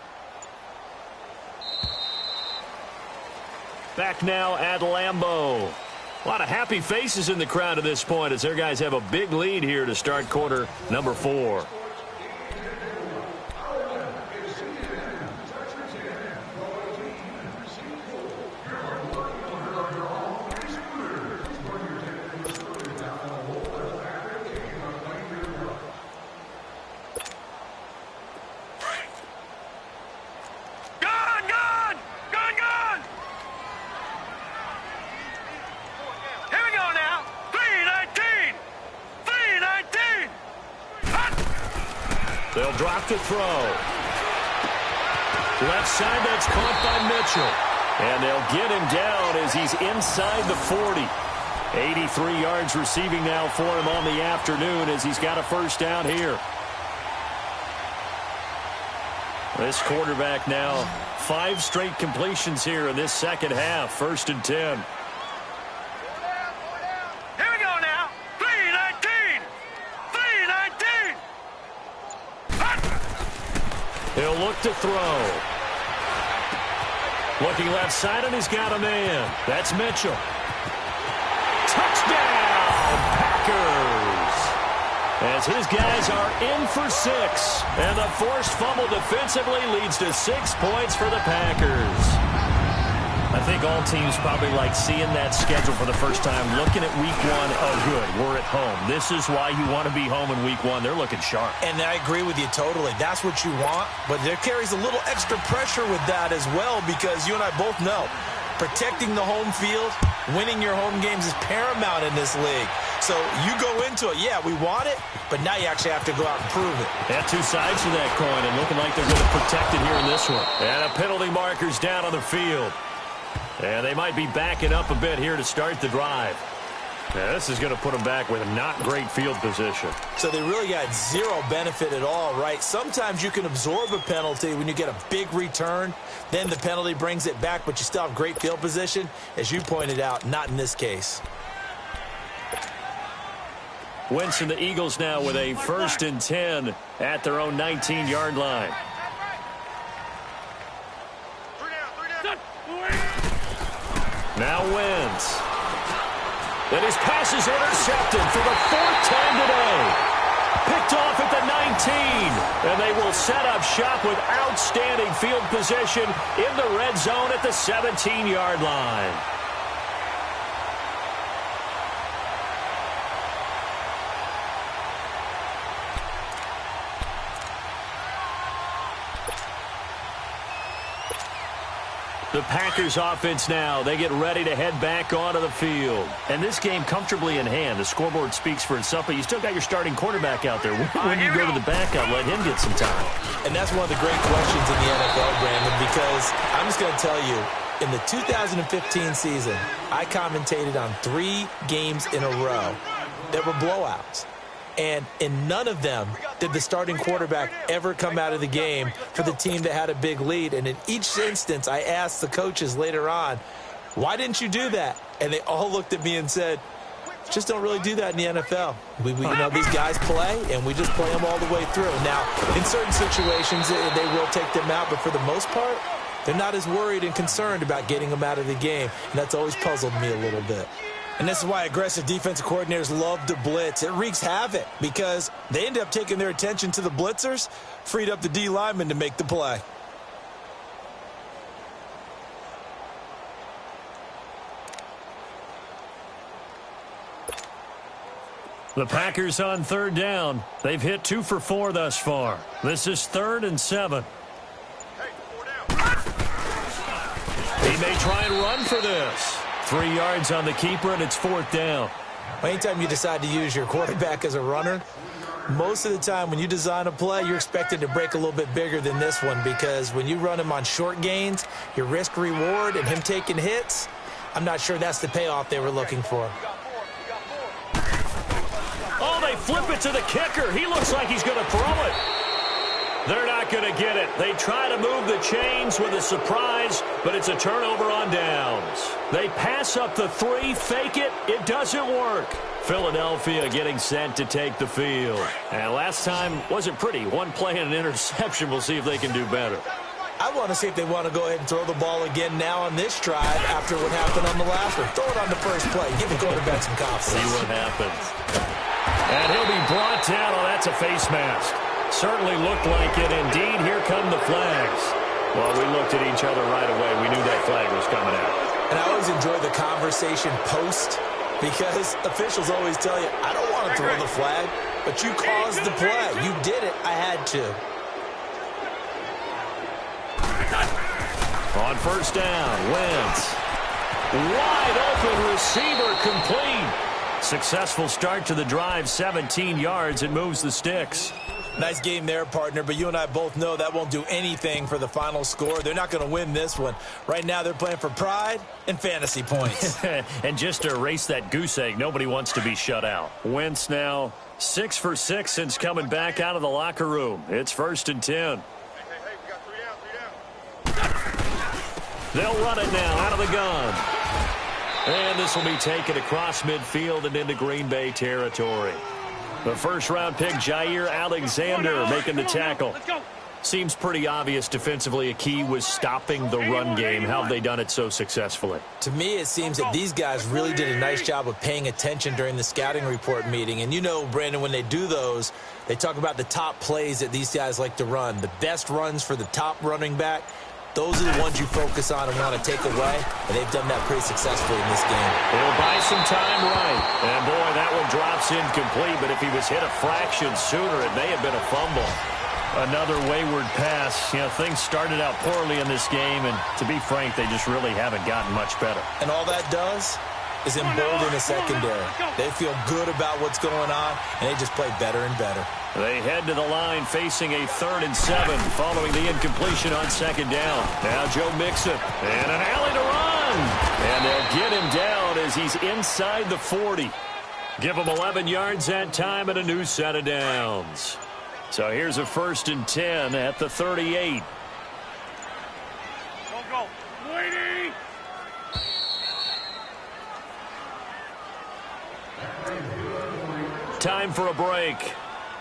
Back now at Lambeau. A lot of happy faces in the crowd at this point as their guys have a big lead here to start quarter number 4. They'll drop to throw. Left side, that's caught by Mitchell. And they'll get him down as he's inside the 40. 83 yards receiving now for him on the afternoon as he's got a first down here. This quarterback now 5 straight completions here in this second half. 1st and 10. Here we go now. 3-19. 3-19. He'll look to throw. Looking left side, and he's got a man. That's Mitchell. Touchdown, Packers! As his guys are in for 6. And the forced fumble defensively leads to 6 points for the Packers. I think all teams probably like seeing that schedule for the first time, looking at week 1. Oh, good, we're at home. This is why you want to be home in week 1. They're looking sharp. And I agree with you totally. That's what you want. But there carries a little extra pressure with that as well, because you and I both know protecting the home field, winning your home games is paramount in this league. So you go into it, yeah, we want it, but now you actually have to go out and prove it. Got 2 sides to that coin, and looking like they're going to protect it here in this one. And a penalty marker's down on the field. And they might be backing up a bit here to start the drive. Now, this is going to put them back with a not great field position. So they really got 0 benefit at all, right? Sometimes you can absorb a penalty when you get a big return. Then the penalty brings it back, but you still have great field position. As you pointed out, not in this case. Wentz and the Eagles now with a 1st and 10 at their own 19-yard line. Now Wentz. And his pass is intercepted for the 4th time today. Picked off at the 19. And they will set up shop with outstanding field position in the red zone at the 17-yard line. The Packers offense now, they get ready to head back onto the field. And this game comfortably in hand. The scoreboard speaks for itself, but you still got your starting quarterback out there. When you go to the backup, let him get some time. And that's one of the great questions in the NFL, Brandon, because I'm just going to tell you, in the 2015 season, I commentated on 3 games in a row that were blowouts. And in none of them did the starting quarterback ever come out of the game for the team that had a big lead. And in each instance, I asked the coaches later on, why didn't you do that? And they all looked at me and said, just don't really do that in the NFL. You know, these guys play, and we just play them all the way through. Now, in certain situations, they will take them out, but for the most part, they're not as worried and concerned about getting them out of the game. And that's always puzzled me a little bit. And this is why aggressive defensive coordinators love to blitz. It wreaks havoc because they end up taking their attention to the blitzers, freed up the D lineman to make the play. The Packers on 3rd down. They've hit 2 for 4 thus far. This is 3rd and 7. He may try and run for this. 3 yards on the keeper, and it's 4th down. Anytime you decide to use your quarterback as a runner, most of the time when you design a play, you're expected to break a little bit bigger than this one, because when you run him on short gains, your risk-reward and him taking hits, I'm not sure that's the payoff they were looking for. Oh, they flip it to the kicker. He looks like he's going to throw it. They're not going to get it. They try to move the chains with a surprise, but it's a turnover on downs. They pass up the 3, fake it. It doesn't work. Philadelphia getting set to take the field. And last time wasn't pretty. 1 play and an interception. We'll see if they can do better. I want to see if they want to go ahead and throw the ball again now on this drive after what happened on the last one. Throw it on the first play. Give the quarterback some confidence. See what happens. And he'll be brought down. Oh, that's a face mask. Certainly looked like it. Indeed, here come the flags. Well, we looked at each other right away. We knew that flag was coming out. And I always enjoy the conversation post, because officials always tell you, I don't want to throw the flag, but you caused the play. You did it. I had to. On 1st down, Wentz. Wide open receiver complete. Successful start to the drive, 17 yards. It moves the sticks. Nice game there, partner, but you and I both know that won't do anything for the final score. They're not going to win this one. Right now, they're playing for pride and fantasy points. And just to erase that goose egg, nobody wants to be shut out. Wentz now 6 for 6 since coming back out of the locker room. It's 1st and 10. Hey, we got 3 down. They'll run it now out of the gun. And this will be taken across midfield and into Green Bay territory. The first-round pick, Jair Alexander, making the tackle. Seems pretty obvious defensively a key was stopping the run game. How have they done it so successfully? To me, it seems that these guys really did a nice job of paying attention during the scouting report meeting. And you know, Brandon, when they do those, they talk about the top plays that these guys like to run. The best runs for the top running back, those are the ones you focus on and want to take away, and they've done that pretty successfully in this game. He'll buy some time right. And, boy, that one drops incomplete, but if he was hit a fraction sooner, it may have been a fumble. Another wayward pass. You know, things started out poorly in this game, and to be frank, they just really haven't gotten much better. And all that does is embolden the secondary. They feel good about what's going on, and they just play better and better. They head to the line facing a 3rd and 7 following the incompletion on 2nd down. Now Joe Mixon and an alley to run. And they'll get him down as he's inside the 40. Give him 11 yards that time and a new set of downs. So here's a 1st and 10 at the 38. Go. Waiting. Time for a break.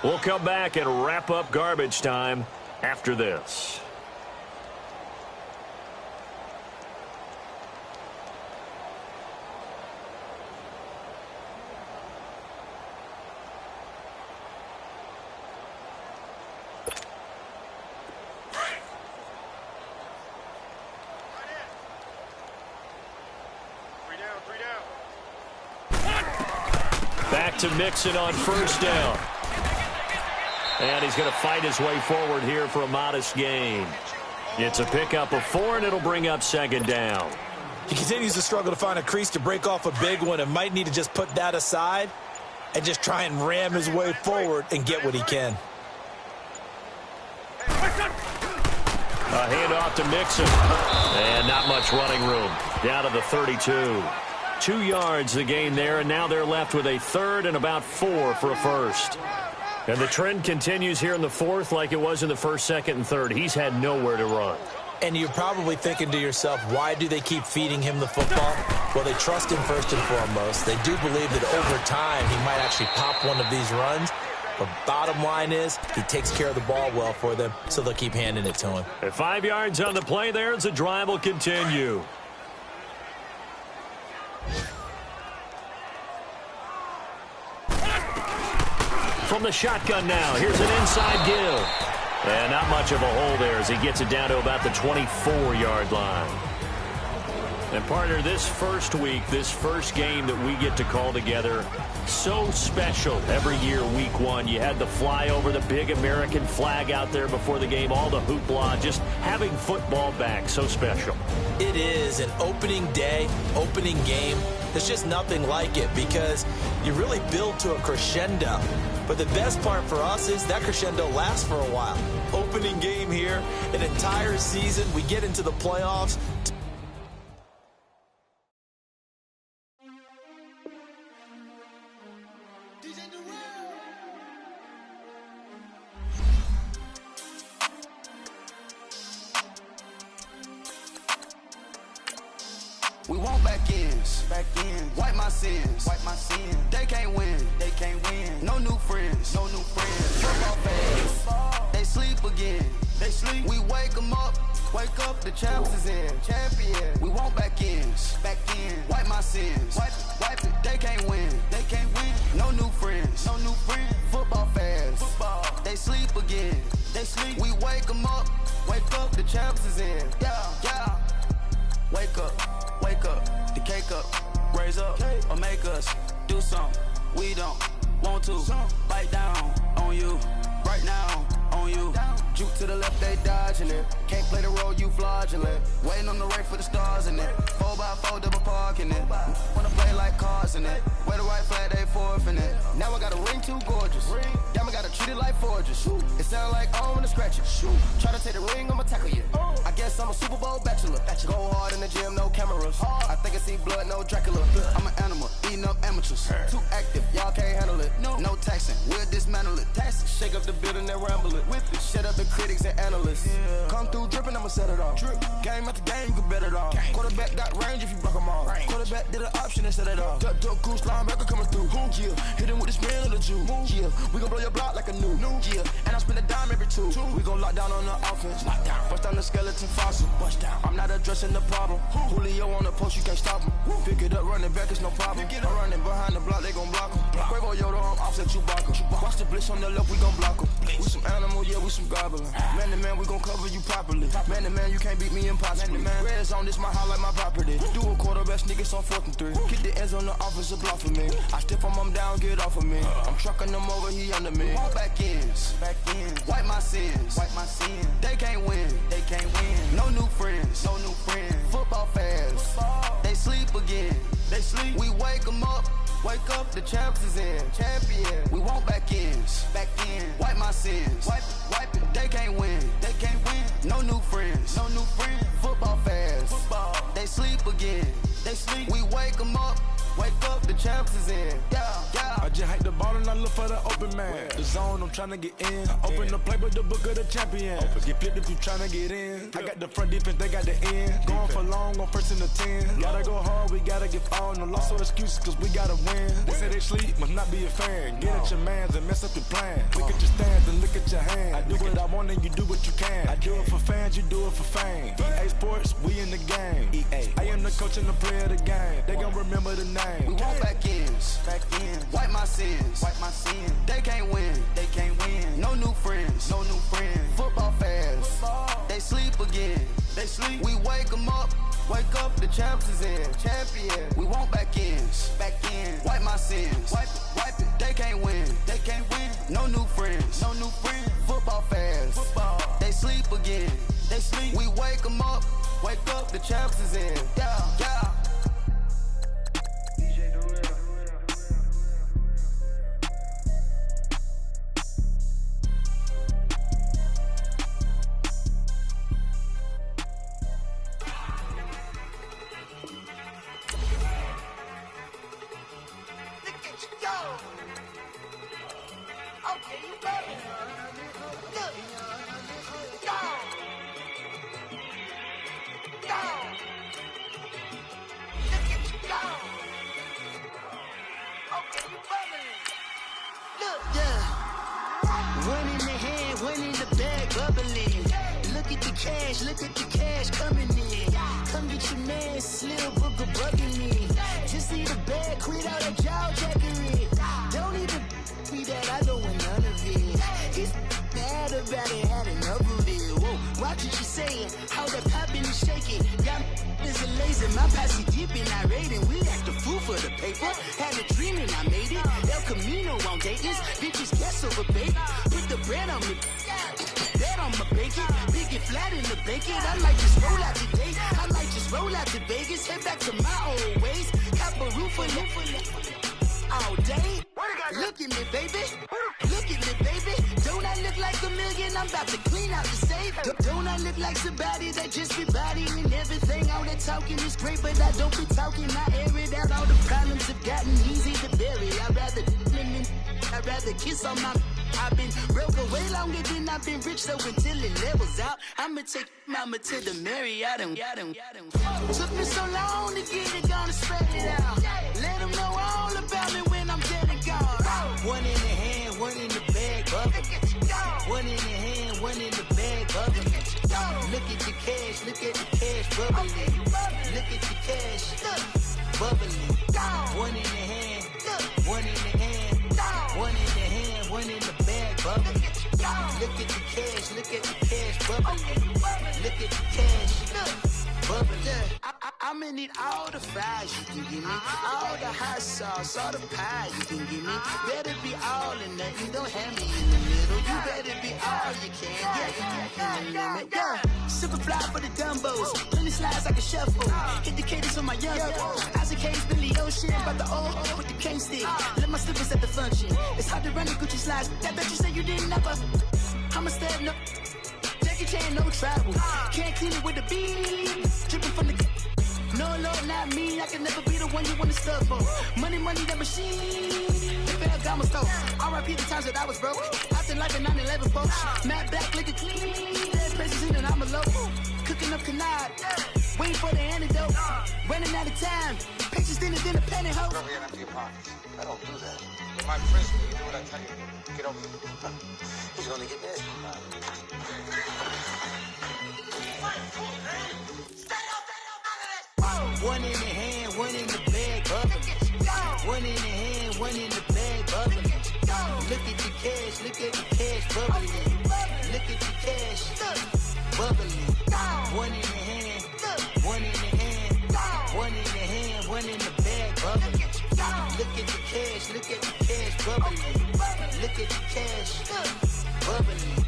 We'll come back and wrap up garbage time after this. Back to Mixon on 1st down. And he's going to fight his way forward here for a modest gain. It's a pickup of 4, and it'll bring up 2nd down. He continues to struggle to find a crease to break off a big one and might need to just put that aside and just try and ram his way forward and get what he can. A handoff to Mixon. And not much running room. Down to the 32. 2 yards the gain there, and now they're left with a 3rd and about 4 for a 1st. And the trend continues here in the 4th like it was in the 1st, 2nd, and 3rd. He's had nowhere to run. And you're probably thinking to yourself, why do they keep feeding him the football? Well, they trust him first and foremost. They do believe that over time he might actually pop one of these runs. But bottom line is he takes care of the ball well for them, so they'll keep handing it to him. At 5 yards on the play there as the drive will continue. From the shotgun now, here's an inside give. And not much of a hole there as he gets it down to about the 24-yard line. And, partner, this first week, this first game that we get to call together, so special every year, week 1. You had the flyover, the big American flag out there before the game, all the hoopla, just having football back, so special. It is an opening day, opening game. There's just nothing like it because you really build to a crescendo. But the best part for us is that crescendo lasts for a while. Opening game here, an entire season, we get into the playoffs. We want back ends, wipe my sins, They can't win, No new friends, Football fans, they sleep again, We wake them up, the champs is in, We want back ends, wipe my sins, wipe it. They can't win, No new friends, Football fans, they sleep again, We wake them up, the champs is in, yeah. Wake up, the cake up, raise up, or make us do something we don't want to. Bite down on you, right now, on you. Juke to the left, they dodging it. Can't play the role, you fraudulent. Waiting on the race for the stars in it. 4x4 double parking it. Wanna play like cars in it. Wear the white flag, they forfeit it. Now I got a ring too gorgeous. Damn, I gotta treat it like forges. It sound like I wanna scratch it. Try to take the ring, I'ma tackle you. I guess I'm a Super Bowl bachelor. Go hard in the gym, no cameras. I think I see blood, no Dracula. I'm an animal, eating up amateurs. Too active, y'all can't handle it. No taxing, we'll dismantle it. Shake up the building and ramble it. Whip it, shut up the critics and analysts. Come through dripping, I'ma set it off. Game after game, you can bet it off. Quarterback got range if you block them off. Quarterback did an option and set it off. Duck goose linebacker coming through. Yeah, hit him with the spin of the Jew. Yeah, we gon' blow your block like a new. Yeah, and I spend a dime every two. We gon' lock down on the offense. Bust down the skeleton fossil. I'm not addressing the problem. Julio on the post, you can't stop him. Pick it up, running back, it's no problem. I'm running behind the block, they gon' block him. Quavo Yoda, I'm offset Chewbacca. Watch the blitz on the left, we gon' block him. We some animal, yeah, we some goblin. Man to man, we gon' cover you properly. Man to man, you can't beat me impossibly. Red zone, this my highlight, my property. Do a quarterback sneakers on 4th and 3. Kick the ends on the offensive block for me. I step on him down, get off of me. I'm trucking him over, he under me. Back ends, wipe my sins. They can't win, No new friends, Football fans, they sleep again. We wake them up. Wake up, the champs is in. Champion. We want back ends. Wipe my sins. Wipe it. They can't win. No new friends. Football fans. They sleep again. We wake them up. Wake up, the champs is in. Yeah. I just hate the ball and I look for the open man. The zone, I'm tryna get in. Open the playbook, the book of the champion. Get flipped if you tryna get in. I got the front defense, they got the end. Going for long, on 1st and 10. Gotta go hard, we gotta give all. No loss or excuses, cause we gotta win. They say they sleep, must not be a fan. Get at your mans and mess up your plan. Look at your stands and look at your hands. I do what I want and you do what you can. I do it for fans, you do it for fame. EA Sports, we in the game. I am the coach and the player of the game. They gon' remember the name. We want back ends. Wipe my sins. They can't win. No new friends. Football fans. They sleep again. We wake them up. Wake up, the champs is in. Champion. We want back ends. Wipe my sins. Wipe it. They can't win. No new friends. Football fans. They sleep again. We wake them up. Wake up, the champs is in. Yeah. Look at the cash coming in. Come get your man, Slim Booker bugging me. Just see the bag, quit all that jaw jackery. Don't even be that, I don't want none of it. It's bad about it, had enough of it. Whoa, watch what you saying, how that poppin' and shaking. Got is a lazy, my posse dipping, I raiding. We act a fool for the paper. Had a dream and I made it. El Camino on Dayton's, bitches guess over baby. Put the bread on me. Bet on my bacon, big and flat in the bacon. I might just roll out today. I might just roll out to Vegas, head back to my old ways. Cap a roof all day. Look at me, baby. Look at me, baby. Don't I look like a million? I'm about to clean out the safe. Don't I look like somebody that just be bodying everything? All that talking is great, but I don't be talking. I air it out. All the problems have gotten easy to bury. I'd rather kiss on my. I've been broke way longer than I've been rich, so until it levels out, I'ma take mama to the Marriott and took me so long to get it, gonna spread it out. Let them know all about me when I'm dead and gone. One in the hand, one in the bag, bubble. One in the hand, one in the bag, bubble. Look at the cash, bubbling. Look at the cash, bubbling. One in the hand, one in the hand, one in the hand, one in the bag, bubbling. Look at the cash, bubbling. Look at the cash, bubbling. I I'ma need all the fries you can give me, all the hot sauce, all the pie you can give me. Better be all or nothing, don't have me in the middle. You better be all you can, yeah, in the limit, yeah. Super fly for the dumbos, plenty slides like a shuffle. Hit the cadence on my young Isaac Hayes, Billy Ocean, about the old with the cane stick. Let my slippers at the function. It's hard to run the Gucci slides. That bet you say you didn't never. I'm a step no. Jackie Chan, no travel. Can't clean it with the beat. Dripping from the. No, Lord, not me. I can never be the one you wanna stuff for. Money, that machine. The fair gamma store. R.I.P. the times that I was broke. Out in life in 9/11, folks. Matte black, liquor clean. Dead presses in and I'm a local. Cooking up canard. Waiting for the antidote. Running out of time. Pictures thinner than a penny hoe. Over here and empty your pockets. I don't do that. But my principle, you do what I tell you. Get over here. He's gonna get this. One in the hand, one in the bag, bubbling. One in the hand, one in the bag, bubbling. Look at the cash, bubbling. Look at the cash, bubbling. One in the hand, one in the hand, one in the hand, one in the bag, bubbling. Look at the cash, bubbling. Look at the cash, bubbling.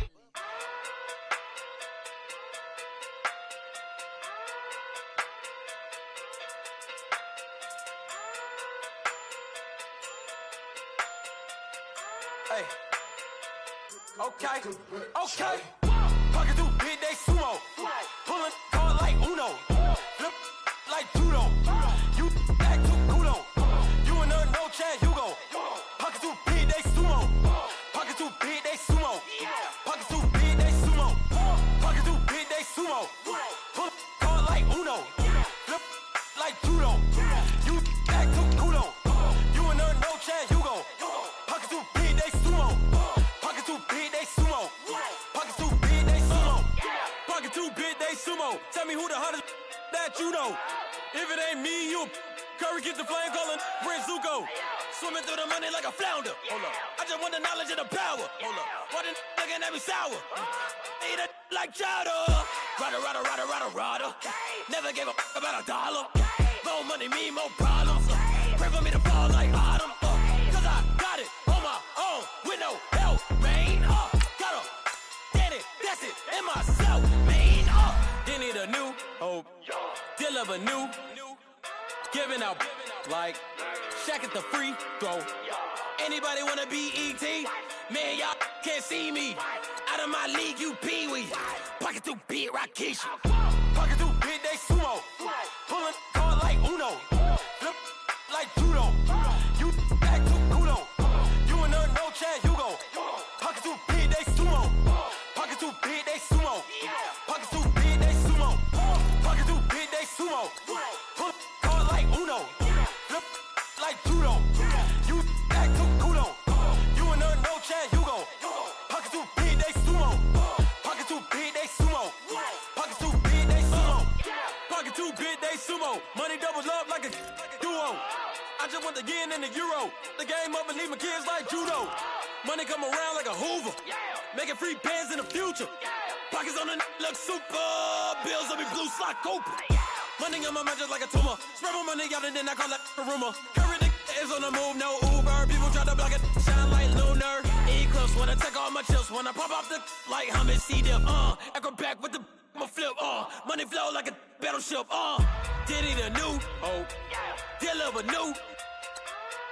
Hey. Okay. Pocket too big, they sumo. Pulling card like Uno. Flip like judo. You act too kudo. You and her no Chad Hugo. Pocket too big, they sumo. Pocket too big, they sumo. Pocket too big, they sumo. Pocket too big, they sumo. Pull card like Uno. Flip like judo. You act too kudo. You and her no Chad Hugo. Pocket too big, they sumo. Pocket too big, they sumo. Pocket too big, they sumo. Pocket too big, they sumo. Tell me who the hottest that you know. If it ain't me, you Curry get the flame calling Prince Zuko. Swimming through the money like a flounder. Hold up. I just want the knowledge and the power. Hold up. Why the looking at me sour? Eat it like chowder. Rada. Never gave a about $1. More money, me, more problems. Pray for me to fall like autumn. Cause I got it on my own with no help, man. Got a daddy, that's it, in myself, man. You need a new hope, deal of a new, giving out like Shaq at the free throw. Anybody wanna be E.T.? Man, y'all can't see me. Out of my league, you pee-wee. Pocket too big, Rakishi. Pocket too big, they sumo. Pulling card like Uno. Flip like judo. You act too kudo. You and her no Chad Hugo. Pocket too big, they sumo. Pocket too big, they sumo. Pocket too big, they sumo. Pocket too big, they sumo. Pull card like Uno. Flip like judo. You act too kudo. You and her no Chad Hugo. Pocket too big, they sumo. Pocket too big, they sumo. Pocket too big, they sumo. Pocket too big, they sumo. Money doubles up like a duo. I just want the yen and the euro. The game up and leave my kids like judo. Money come around like a Hoover. Making free bands in the future. Pockets on the look super. Bills on me blue slot Cooper. Money on my mind just like a tumor. Spread my money out and then I call that a rumor. Curry is on the move, no Uber. People try to block it, shine like lunar. Eclipse wanna take all my chips. When I pop off the like Hummus C-dip. Acrobat with the I'ma flip. Money flow like a battleship. Diddy the new hope. Deliver new.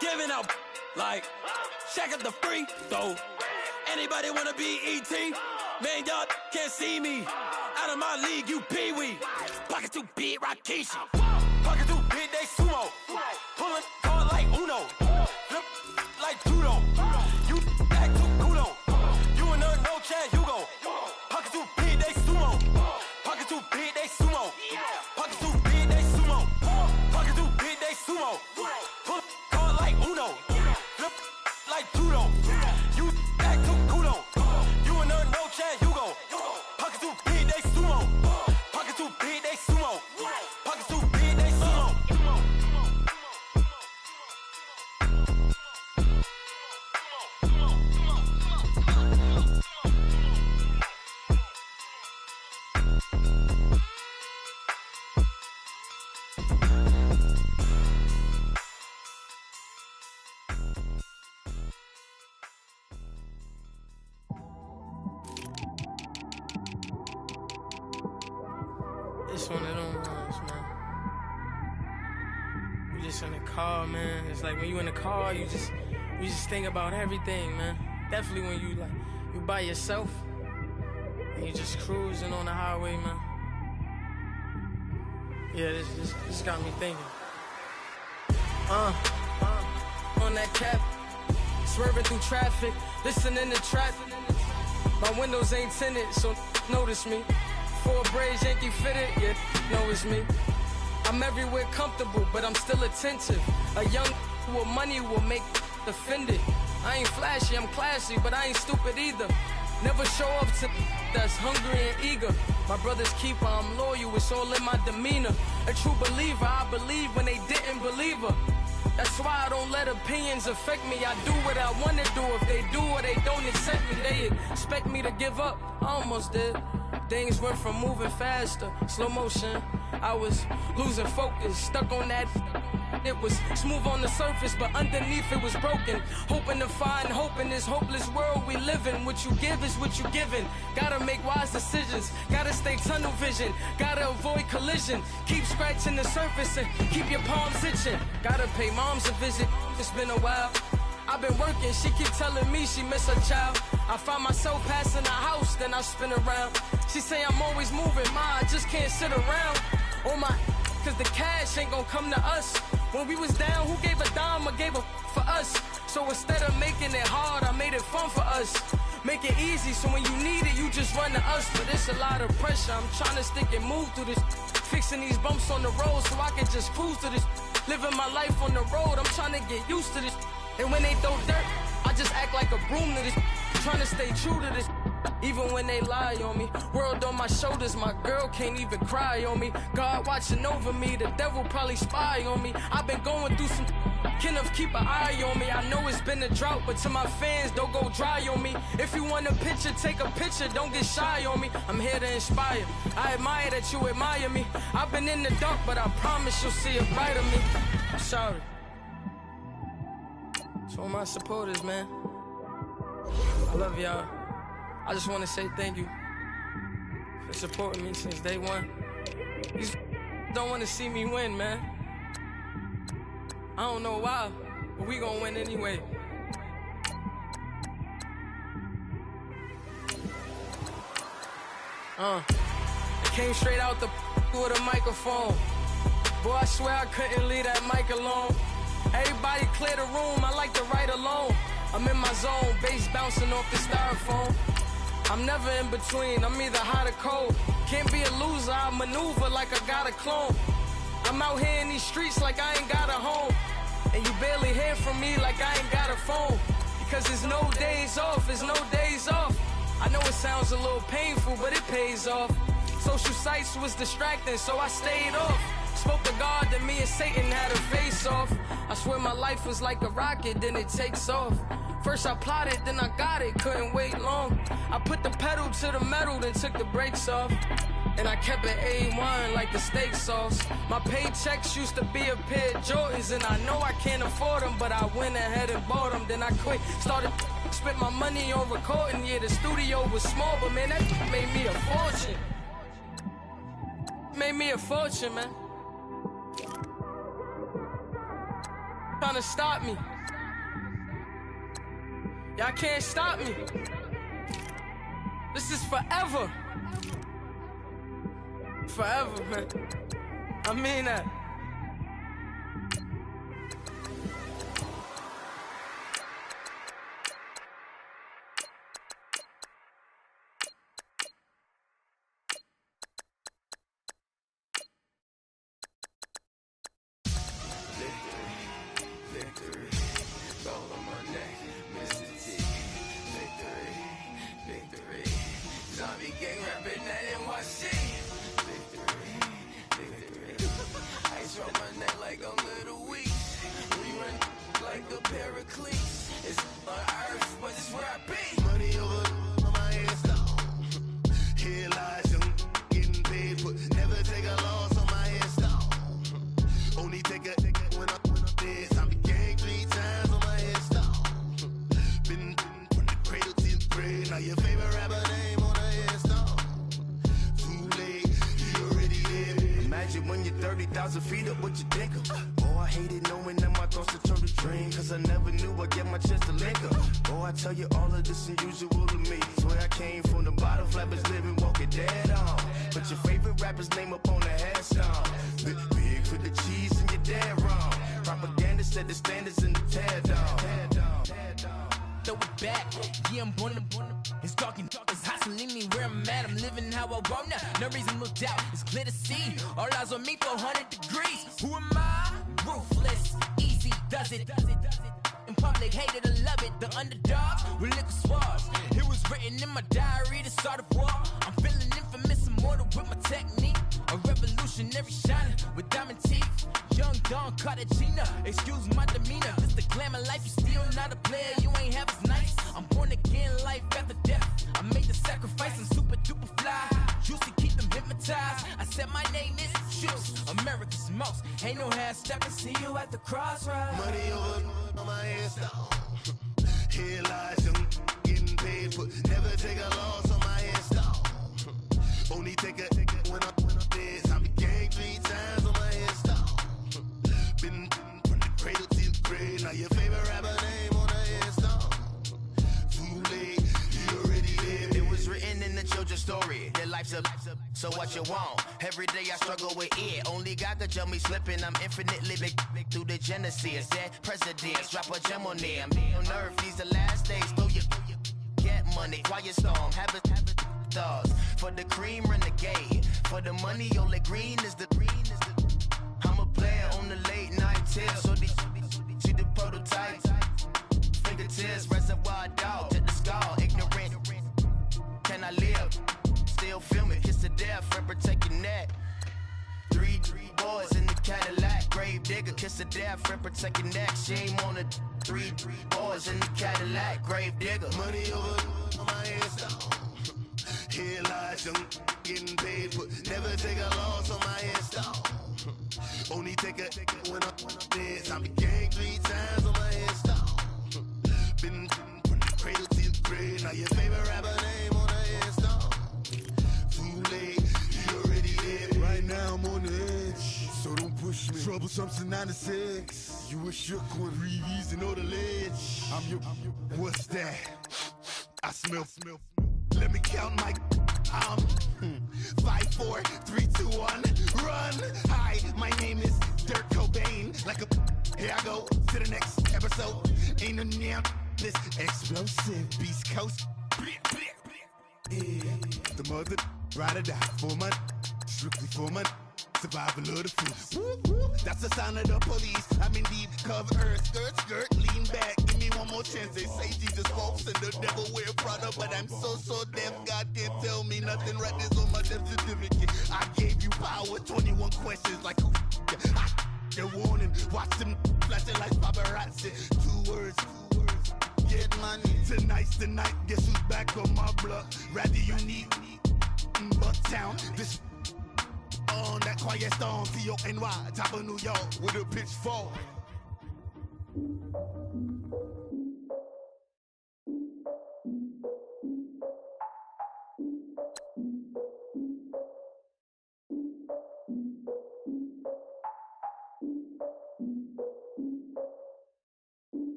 Giving out like Shaq at the free throw. Anybody wanna be E.T.? Man, y'all can't see me. Out of my league, you pee-wee. Pocket too big, Rakishi. Pocket too big, they sumo. Pulling card like Uno. Flip like judo. You act too kudo. You and her no Chad Hugo. Pocket too big, they sumo. Pocket too big, they sumo. Pocket too big, they sumo. Pocket too big, they sumo. Pull card like Uno. Flip like judo. You act too kudo. You and her no Chad Hugo. Pocket too big, they sumo. Pocket too big, they sumo. Pocket too big, they sumo. one of them ones, man. You just in the car, man. It's like when you in the car, you just think about everything, man. Definitely when you by yourself and you just cruising on the highway, man. Yeah, this got me thinking. On that cap, swerving through traffic, listening to traffic. My windows ain't tinted, so notice me. 4 braids, Yankee fitted, yeah, know it's me. I'm everywhere comfortable, but I'm still attentive. A young with money will make offended. I ain't flashy, I'm classy, but I ain't stupid either. Never show up to that's hungry and eager. My brother's keeper, I'm loyal, it's all in my demeanor. A true believer, I believe when they didn't believe her. That's why I don't let opinions affect me. I do what I want to do. If they do or they don't accept me, they expect me to give up. I almost did. Things went from moving faster, slow motion. I was losing focus, stuck on that. It was smooth on the surface, but underneath it was broken. Hoping to find hope in this hopeless world we live in. What you give is what you given. Gotta make wise decisions. Gotta stay tunnel vision. Gotta avoid collision. Keep scratching the surface and keep your palms itching. Gotta pay moms a visit. It's been a while. I've been working, she keep telling me she miss her child. I find myself passing the house, then I spin around. She say I'm always moving, ma, I just can't sit around. Oh my, cause the cash ain't gonna come to us. When we was down, who gave a dime or gave a for us? So instead of making it hard, I made it fun for us. Make it easy, so when you need it, you just run to us. But it's a lot of pressure, I'm trying to stick and move through this. Fixing these bumps on the road so I can just cruise to this. Living my life on the road, I'm trying to get used to this. And when they throw dirt, I just act like a broom to this. Trying to stay true to this. Even when they lie on me. World on my shoulders, my girl can't even cry on me. God watching over me, the devil probably spy on me. I've been going through some Kenneth, keep an eye on me. I know it's been a drought, but to my fans, don't go dry on me. If you want a picture, take a picture, don't get shy on me. I'm here to inspire. I admire that you admire me. I've been in the dark, but I promise you'll see a brighter me. I'm sorry. To all my supporters, man. I love y'all. I just want to say thank you for supporting me since day one. These don't want to see me win, man. I don't know why, but we gonna win anyway. I came straight out the with a microphone. Boy, I swear I couldn't leave that mic alone. Everybody clear the room, I like to write alone. I'm in my zone, bass bouncing off the styrofoam. I'm never in between, I'm either hot or cold. Can't be a loser, I maneuver like I got a clone. I'm out here in these streets like I ain't got a home. And you barely hear from me like I ain't got a phone. Because there's no days off, there's no days off. I know it sounds a little painful, but it pays off. Social sites was distracting, so I stayed off. Spoke to God that me and Satan had a face off. I swear my life was like a rocket, then it takes off. First I plotted, then I got it, couldn't wait long. I put the pedal to the metal, then took the brakes off. And I kept it A1 like the steak sauce. My paychecks used to be a pair of Jordans, and I know I can't afford them, but I went ahead and bought them. Then I quit, started spent my money on recording. Yeah, the studio was small, but man, that made me a fortune. Made me a fortune, man. Trying to stop me. Y'all can't stop me. This is forever. Forever, man. I mean that. Your favorite rapper name on the headstone. Too late, you already dead. 30,000 feet up, what you think of? Oh, I hated knowing that my thoughts would turn to dream, cause I never knew I'd get my chance to link up. Oh, I tell you all of this unusual to me. Swear I came from the bottom, flappers living, walking dead on. Put your favorite rapper's name up on the headstone. Big for the cheese and you're dead wrong. Propaganda set the standards in the tear down. Throw it back, yeah, I'm born to. It's dark and it's hustling me where I'm at. I'm living how I want now. No reason to doubt, it's clear to see. All eyes on me, 400 degrees. Who am I? Ruthless, easy, does it. In public, hated or love it. The underdogs with liquor swabs. It was written in my diary to start a war. I'm feeling infamous, immortal with my technique. A revolutionary shining with diamond teeth. Young Don Cartagena, excuse my demeanor. This the glamour life, you still not a player. You ain't half as nice. I'm born again, life after death. I made the sacrifice and super duper fly. Used to keep them hypnotized. I said my name is Juice, America's most. Ain't no half stepping. See you at the crossroads. Money over on my headstone. Here lies young, getting paid for. Never take a loss on my headstone. Only take a when I'm dead. I be gang 3 times on my headstone. Been from the cradle to the grave. Now your favorite rapper name on the headstone. Too late, you already lived. It was written in the children's story. Their life's a so what you want? Every day I struggle with it. Only God could tell me slipping. I'm infinitely big through the genesis. Dead presidents, drop a gem on them. On earth, these the last days. Throw your get money, quiet storm. Have a thoughts for the cream renegade. For the money, only green is the. I'm a player on the late night tip. So these see the prototypes. Fingertips, reservoir dog to the skull. Ignorant. Can I live? Still film it. Kiss to death and protect your neck. 3 boys in the Cadillac. Grave digger. Kiss to death and protect your neck. Shame on the 3 boys in the Cadillac. Grave digger. Money over on my headstone. Here lies young, getting paid for. Never take a loss on my headstone. Only take a when I'm dead. I be gang 3 times on my headstone. Been from the cradle to the grave. Now your favorite rapper name on the headstone. Too late, you already dead. Right now I'm on the edge, so don't push me. Troublesome to 96. You a shook one, breathe easy, know the ledge. I'm your, what's that? I smell. Let me count my 5, 4, 3, 2, 1, run. Hi, my name is Dirk Cobain. Like a here I go to the next episode. Ain't no damn this explosive Beast Coast. Yeah. The mother ride or die for my strictly for my survival of the fittest. That's the sign of the police. I'm in deep cover earth, skirt, lean back. Give me one more chance. They say Jesus walks and the devil wear Prada, but I'm so deaf. God can't tell me nothing. Right this on my death certificate. I gave you power. 21 questions like who? They're warning. Watch them flashing like paparazzi. 2 words. Get money. Tonight's the night. Guess who's back on my block? Rather unique. Bucktown. This. On that quiet storm, T-O-N-Y, top of New York, with a pitchfork.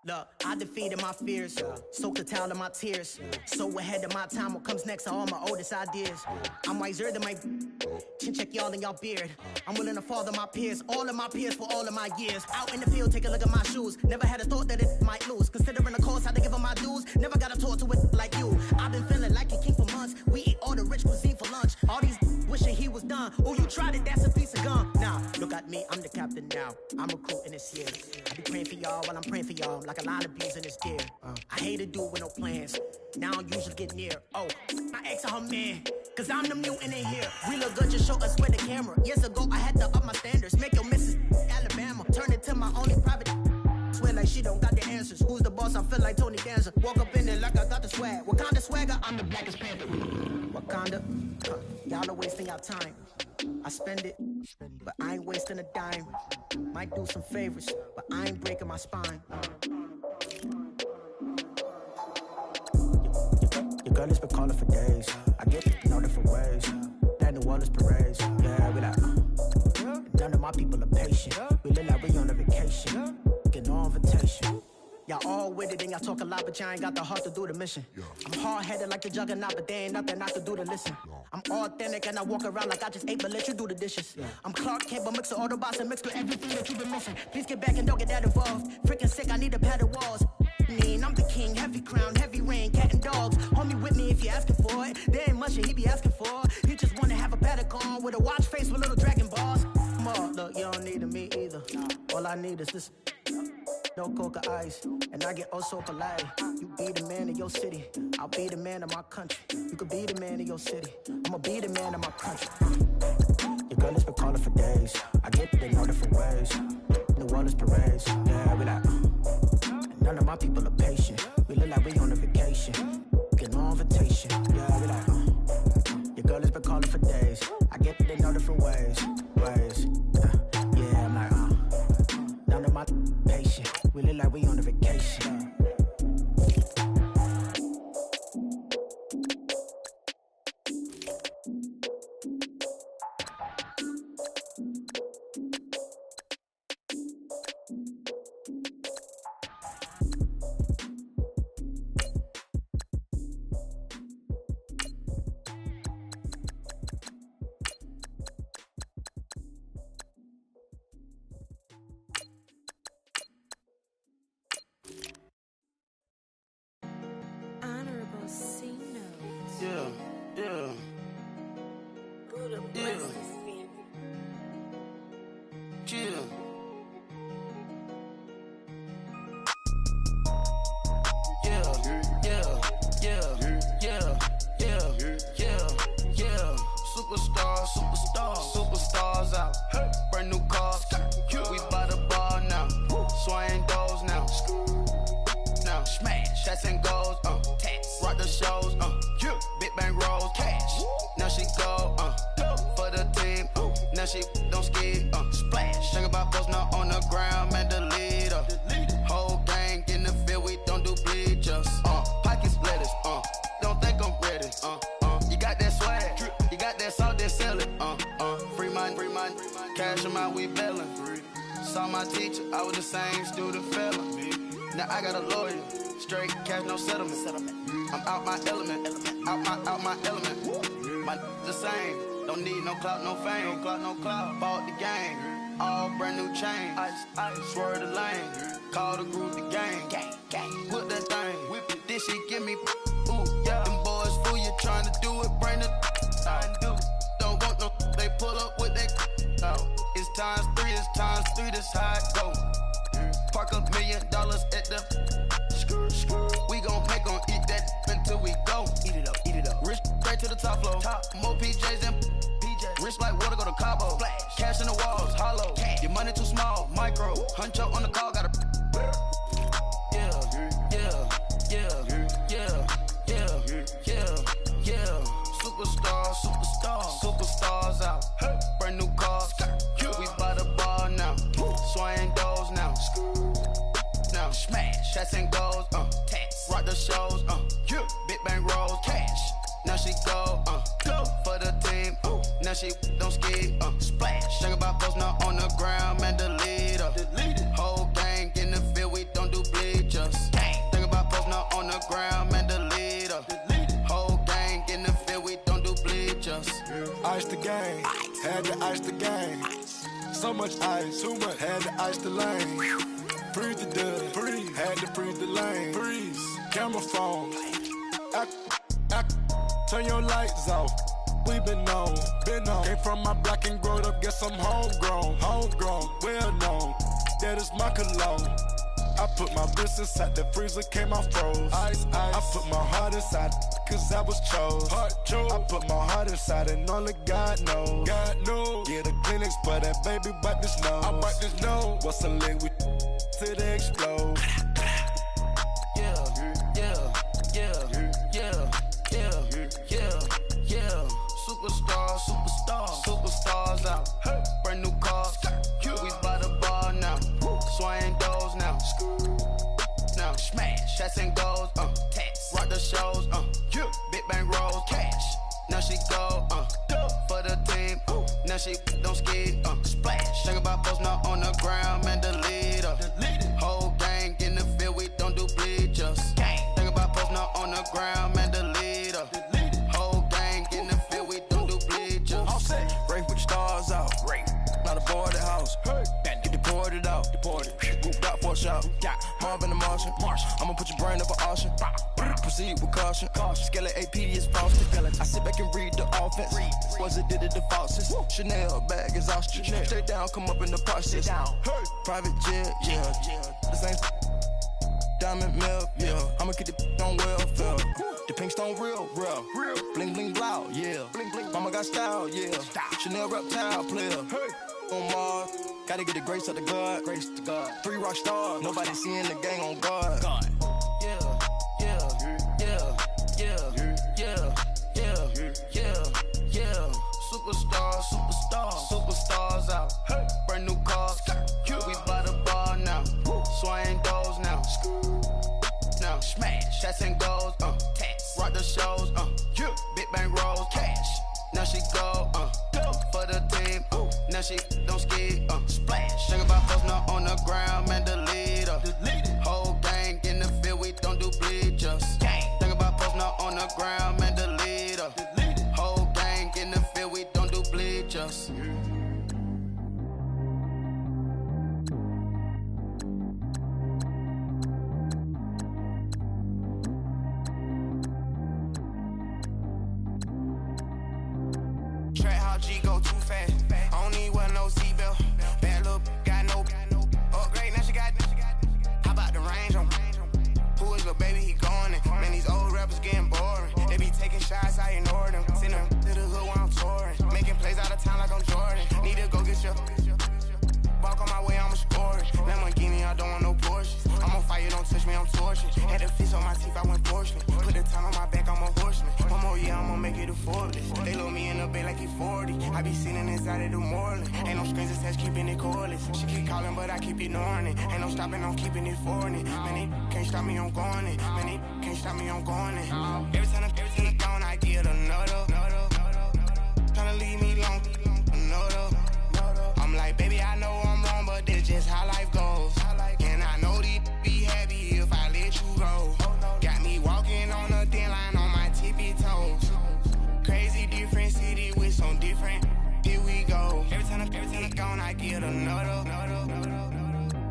Look, I defeated my fears, soaked the towel in my tears. So ahead of my time, what comes next are all my oldest ideas. I'm wiser than my chin check y'all in y'all beard. I'm willing to father my peers, all of my peers for all of my years. Out in the field, take a look at my shoes. Never had a thought that it might lose. Considering the cost, I had to give them my dues. Never got a talk to it like you. I've been feeling like a king for months. We eat all the rich cuisine for lunch. All these wishing he was done. Oh, you tried it, that's a piece of gum. Now, look at me, I'm the captain now. I'm recruiting this year. I be praying for y'all while I'm praying for y'all. Like a lot of bees in this deer. I hate to do it with no plans. Now I usually get near. Oh, my ex and her man. Cause I'm the mutant in here. We look good, just show us where the camera. Years ago, I had to up my standards. Make your Mrs. Alabama. Turn it to my only private. Swear like she don't got the answers. Who's the boss? I feel like Tony Danza. Walk up in it like I got the swag. Wakanda swagger, I'm the blackest panther. Wakanda, y'all are wasting your time. I spend it, but I ain't wasting a dime. Might do some favors, but I ain't breaking my spine. Your girl has been calling for days. I get it in all different ways. That New Orleans parades. vacation. We look like we on a vacation. Get no invitation. Y'all all with it and y'all talk a lot, but y'all ain't got the heart to do the mission. I'm hard-headed like the juggernaut, but there ain't nothing I can do to listen. I'm authentic and I walk around like I just ate, but let you do the dishes. I'm Clark Kent, but mix the Autobots and mix with everything that you've been missing. Please get back and don't get that involved. Freaking sick, I need a pad of walls. I'm the king, heavy crown, heavy rain, cat and dogs. Homie with me if you're asking for it. There ain't much that he be asking for. He just wanna have a paddock on with a watch face with little dragon balls. Look, you don't need me either. All I need is this. No coca ice, and I get oh so polite. You be the man of your city, I'll be the man of my country. You could be the man of your city, I'ma be the man of my country. Your girl has been calling for days. I get that they know different ways. New Orleans parades, yeah, we like. And none of my people are patient. We look like we on a vacation. Get no invitation, yeah, we like. Your girl has been calling for days. I get that they know different ways. Yeah, I'm like, none of my patient. We look like we on a vacation. Superstars out. Brand new cars. We buy the bar now. Swaying doors now. Now smash. Shots and goals. Rock the shows. Big bang rolls. Cash. Now she go. For the team. Now she don't ski. Splash. Think about post now on the ground. Man, the leader. Whole gang in the field. We don't do bleachers. Pockets lettuce. Don't think I'm ready. You got that swag. You got that salt, then sell it. Free mind. Cash them out, we bailin'. Saw my teacher, I was the same student felon. Now I got a lawyer, straight cash, no settlement. I'm out my element, out my element. My the same, don't need no clout, no fame. Bought the game, all brand new chain. I swerve the lane, call the group the gang. Whip that thing, whip it, this shit give me. Ooh, yeah. Them boys fool you trying to do it, bring the don't want no, they pull up with that. It's times three, this how it go. Park $1 million at the we gon' eat that until we go. Eat it up. Rich straight to the top floor. More PJs and rich like water, go to Cabo. Flash. Cash in the walls, hollow. Cash. Your money too small, micro. Hunch up on the call, gotta. Superstars out. Brand new cars. We buy the bar now. Swaying doors now. Now smash. Shots and goals. Rock the shows. Big bang rolls. Cash. Now she go. For the team. Now she don't ski. Splash. Think about post now on the ground. Man, the leader. Whole gang in the field. We don't do bleachers. Think about post now on the ground. Man, the leader. Whole gang in the field. We don't do bleachers. Ice the game, had to ice the game. So much ice, too much, had to ice the lane. Freeze the dub, had to freeze the lane. Freeze, camera phone. Turn your lights off. We been on. Came from my block and growed up, guess I'm homegrown, well known. That is my cologne. I put my wrist inside the freezer, came out froze. Ice. I put my heart inside, cause I was chose. I put my heart inside and only God knows. Yeah, the clinics, but that baby wipe this nose. I wipe this nose. What's a leg with till they explode? Superstars out. Brand new cars. We buy the bar now. Swaying doors now. Now smash. Shots and goals. Rock the shows. Big bang rolls. Cash. Now she go. For the team. Now she don't ski. Splash. Think about post now on Martian. I'ma put your brain up for auction. Proceed with caution. Skeleton AP is frosted. I sit back and read the offense. Was it did it the faucets? Chanel bag is ostrich. Stay down, come up in the process. Private jet, yeah. This ain't diamond milk, yeah. I'ma keep the on welfare. The pink stone real. Bling bling blow, yeah. Mama got style, yeah. Chanel reptile player. On Mars, gotta get the grace of the God. 3 rock stars, nobody seeing the gang on guard. Superstars out. Brand new cars. We by the bar now. Swaying doors now. Now smash. Cats and goals. Rock the shows. Big bang rolls. Cash. Now she go. For the team. Now she don't ski. Splash. Think about us now on the ground, man. The leader. Whole gang in the field. We don't do bleachers. Think about us now on the ground, man. The leader. Whole gang in the field. We don't do bleachers. G go too fast. I don't need one, no seatbelt. Bad look, got no upgrade. Now she got. How about the range on? Who is the baby? He going in. Man, these old rappers getting boring. They be taking shots, I ignore them. Send them to the hood while I'm touring. Making plays out of town like I'm Jordan. Need to go get your. Walk on my way, I'ma score it. Lamborghini, I don't want no Porsches. I'm on fire, don't touch me, I'm tortured. Had the fish on my teeth, I went fortunate. Put the time on my back, I'm a horseman. One more year, I'ma make it affordable. They load me in the bay like he 40. I be sitting inside of the Moreland. Ain't no strings attached, keeping it cordless. She keep calling, but I keep ignoring it. Ain't no stopping, I'm keeping it for it. Man, it can't stop me, I'm going it. Man, it can't stop me, I'm going it. Every time I'm gone, I get another. Tryna leave me long, another. I'm like, baby, I know I'm wrong, but this just how life goes. And I know these be happy if I let you go. Got me walking on a thin line on my tippy toes. Crazy different city with some different. Here we go. Every time I'm gone, I get another.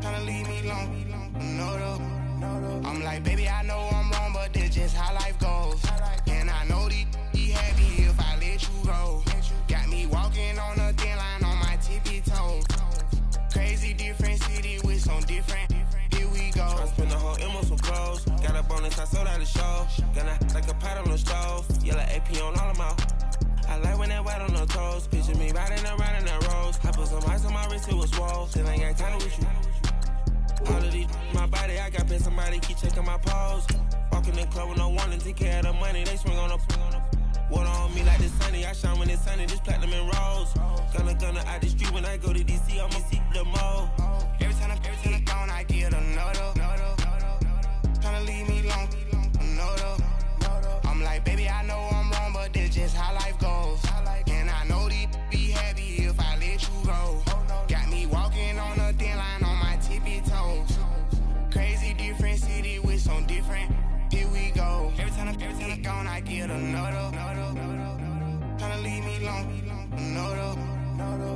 Tryna leave me long, another. I'm like, baby, I know I'm wrong, but this just how life goes. And I know these be happy if I let you go. Got me walking on a thin line on my tippy toes. Crazy different city with some different. Here we go. I spend the whole M on some clothes. Got a bonus, I sold out the show. Gonna like a pot on the stove. Yellow AP on all of my. I like when that white on the toes. Picture me riding around in that rose. I put some ice on my wrist, it was swole. Still ain't got time with you. All of these, my body, I got been somebody keep checking my pose. Walking in the club with no warning, take care of the money. They swing on the. Water on me like the sunny, I shine when it's sunny, this platinum and rose. Gonna out the street when I go to DC, I'ma see the mall. Every time I'm gone, I get another. Tryna leave me long, another. I'm like, baby, I know I'm wrong, but this just how life goes. And I know these be happy if I let you go. Got me walking on a thin line on my tippy toes. Crazy different city with some different. Here we go. Every time I'm gone, I get another. Tryna leave me long, another.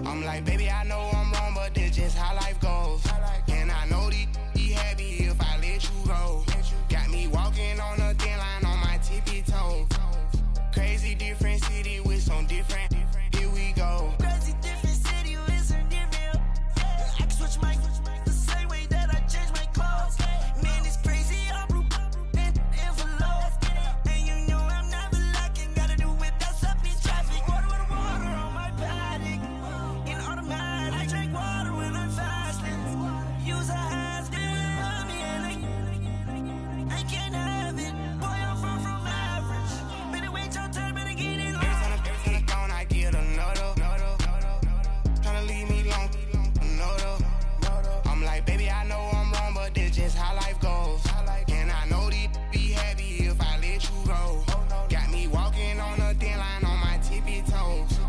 I'm like, baby, I know I'm wrong, but this just how life goes. And I know these be happy if I let you go. Got me walking on a thin line on my tippy toes. Crazy different city with some different. Here we go. Crazy different city with some different. I can switch my the same way that I change my clothes. Man, it's crazy. I'm blue and envelope. And you know I'm never lacking. Gotta do it, that's up in traffic. Water on my paddock. In automatic. I drink water when I'm fasting. Use a hands, on me and I can't have it. Boy, I'm far from average. Better wait your turn, better get it on. Every time I'm gone, I get another. Tryna leave me long, another. I'm like, baby, I know I'm wrong, but this just how life goes. And I know these be happy if I let you go. Got me walking on a thin line on my tippy toes.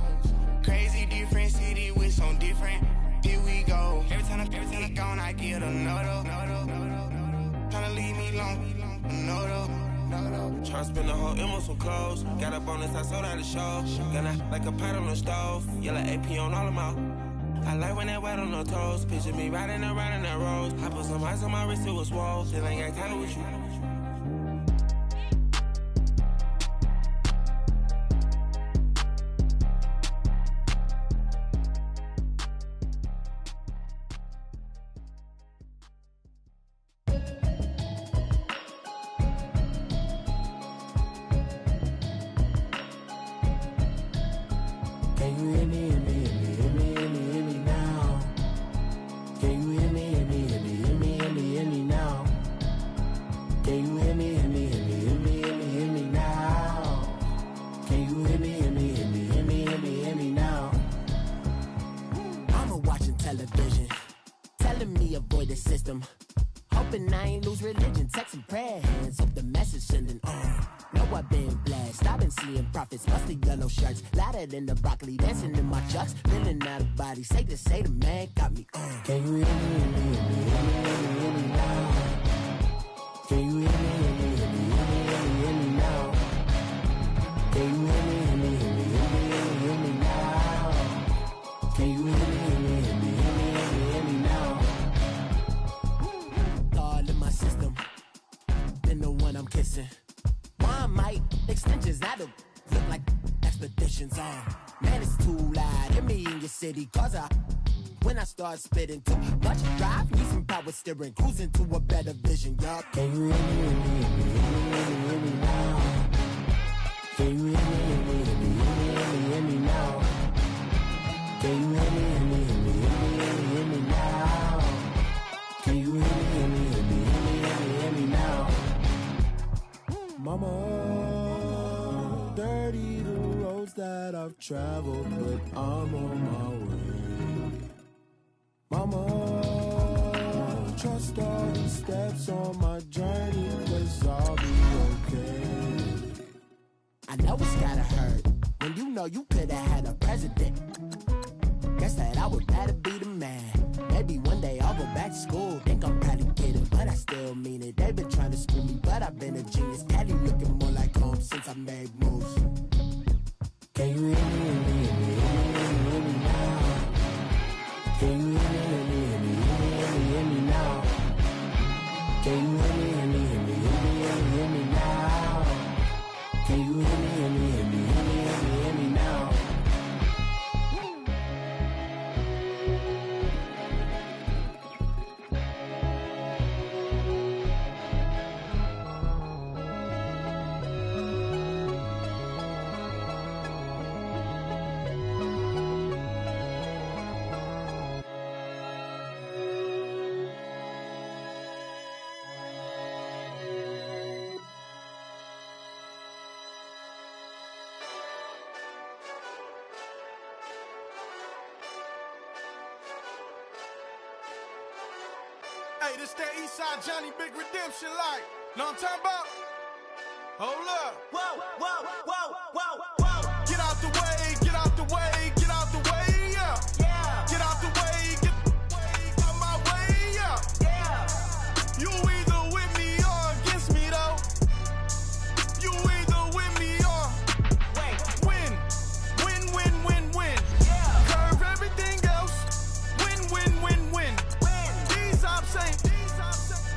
Crazy different city with some different. Here we go. Every time I'm gone, I get another. Tryna leave me long, another. Tryna spend the whole M on some clothes. Got a bonus, I sold out the show. Gonna like a pot on the stove. Yellow AP on all of my. I like when that wet on the toes. Picture me riding around in that rose. I put some ice on my wrist, it was swole. Still ain't got time with you. In the broccoli, dancing in my chucks, feeling out of body. Say the man got me on. Can you hear me, hear me now? Can you hear me now? Can you hear me now? Can you hear me now? All in my system, been the one I'm kissing. Why might extensions out of look like expeditions on? Man, it's too loud. Hit me in your city, cause when I start spitting too much drive, need some power steering, cruising to a better vision, yup. Can you hear me now? Can you hear me now? Can you hear me now? Can you hear me now? Mama, dirty the roads that I've traveled, but I'm on my way. Mama, trust all the steps on my journey, 'cause I'll be okay. I know it's gotta hurt when you know you could've had a president. Guess that I would rather be the man. Maybe one day I'll go back to school. Think I'm probably kidding, but I still mean it. They've been trying to screw me, but I've been a genius. Cali looking more like home since I made moves. Can you hear me now? Can you hear me now? Can you hear me now? Can you hear me now? Hey, this that Eastside Johnny Big Redemption like. Know what I'm talking about? Hold up. Whoa, whoa, whoa, whoa, whoa. Get out the way, get out the way, get out the way, yeah. Yeah. Get out the way, get out my way, yeah. Yeah. You either with me or against me, though. You either with me or win. Win, win, win, win. Yeah. Curve everything else. Win, win, win, win. These ops ain't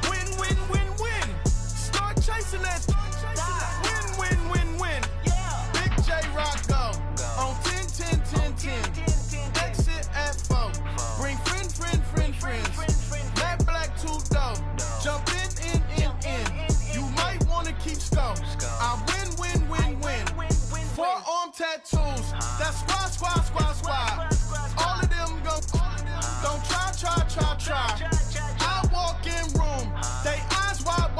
win, win, win, win. Start chasing that. Win, win, win, win. Yeah. Big J Rock go on 10, 10, 10, 10. Exit at 4. Bring friends. Matt Black 2 dope. Jump in. You might wanna keep score. I win, win, win, win. 4 arm tattoos. That's squad. All of them go. Don't try. I walk in room. They eyes wide.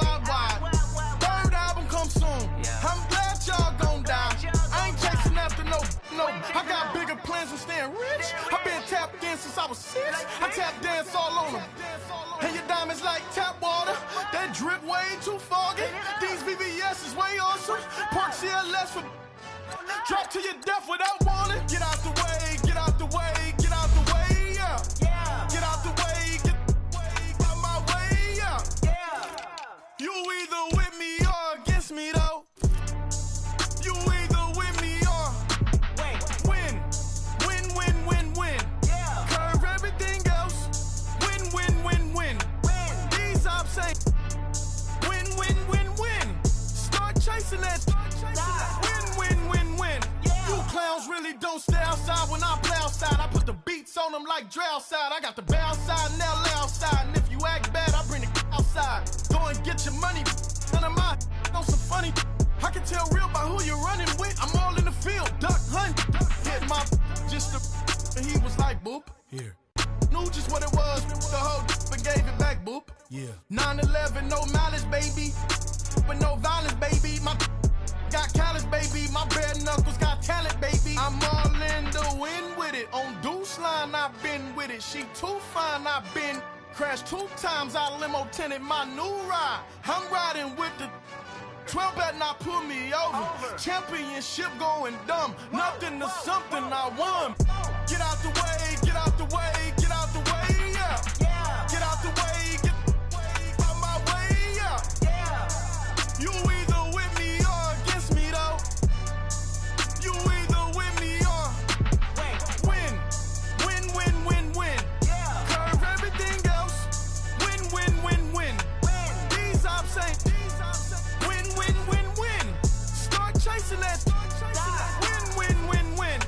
Third album come soon. I'm glad y'all gon' die. I ain't chasing after no. I got bigger plans than staying rich. I been tapped in since I was 6. I tap dance all on them. And your diamonds like tap water. That drip way too foggy. These BBS is way awesome. Park CLS for drop to your death without warning. Get out the way, get out the way, get out the way, yeah. Yeah. Get out the way, get out my way, yeah. Yeah. You either with me or against me, though. You either with me or win. Win, win, win, win. Yeah. Curve really don't stay outside when I play outside. I put the beats on them like Dre outside. I got the bay outside and LA outside. And if you act bad, I bring the outside. Go and get your money. None of my on some funny. I can tell real by who you're running with. I'm all in the field, duck hunt. Hit my just the and he was like, boop. Here. Knew just what it was. The whole and gave it back, boop. Yeah. 9/11, no malice, baby. But no violence, baby. My got callous, baby. My bare knuckles got talent, baby. I'm all in the wind with it. On Deuce line, I've been with it. She too fine, I've been crashed 2 times. I limo tinted my new ride. I'm riding with the 12 better not pull me over. Championship going dumb. Nothing to something I won. Get out the way, get out the way, get out the way, yeah. Get out the way, get out my way, yeah. You either with me or against me, though. You either with me or win. Win, win, win, win. Curve everything else. Win, win, win, win. These ops ain't. Win, win, win, win. Start chasing that. Win, win, win, win.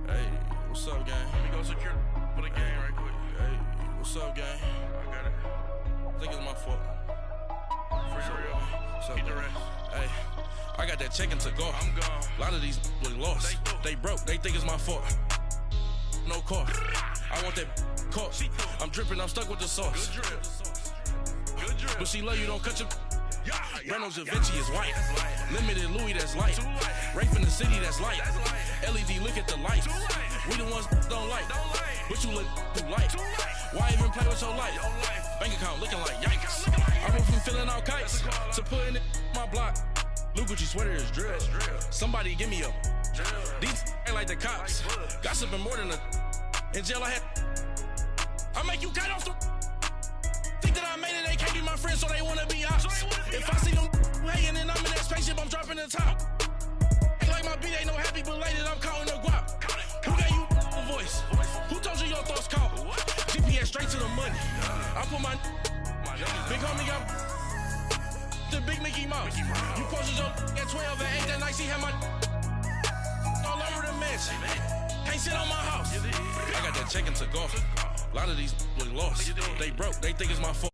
Hey, what's up, gang? Let me go secure for the game right quick. Hey, what's up, gang? I got it. I think it's my fault. For real. What's up, the rest. Hey, I got that chicken to go. I'm gone. A lot of these really lost. They broke. They think it's my fault. No car. I want that caught. I'm dripping. I'm stuck with the sauce. Good drip. Good drip. But she love you. Don't cut your. Breno Javinci is white. Limited Louis, that's light. Rafe in the city, that's light. LED, look at the light. We the ones don't like. But you look too light. Why even play with your life? Bank account looking like yikes. I went from filling out kites to putting it my block. New Gucci sweater is drill. Somebody give me a. These ain't like the cops. Gossiping more than a. In jail I had. I make you cut off the. Think that I made it, they can't be my friends, so they wanna be ops. If I see them hating and I'm in that spaceship, I'm dropping the top. Ain't like my beat ain't no happy belated, I'm counting the guap. Who gave you a voice? Who told you your thoughts count? GPS straight to the money. I put my big homie got the big Mickey Mouse. You posted your at 12 and 8 that night, she had my all over the mansion. Can't sit on my house. I got that check into golf. A lot of these really lost. They broke. They think it's my fault.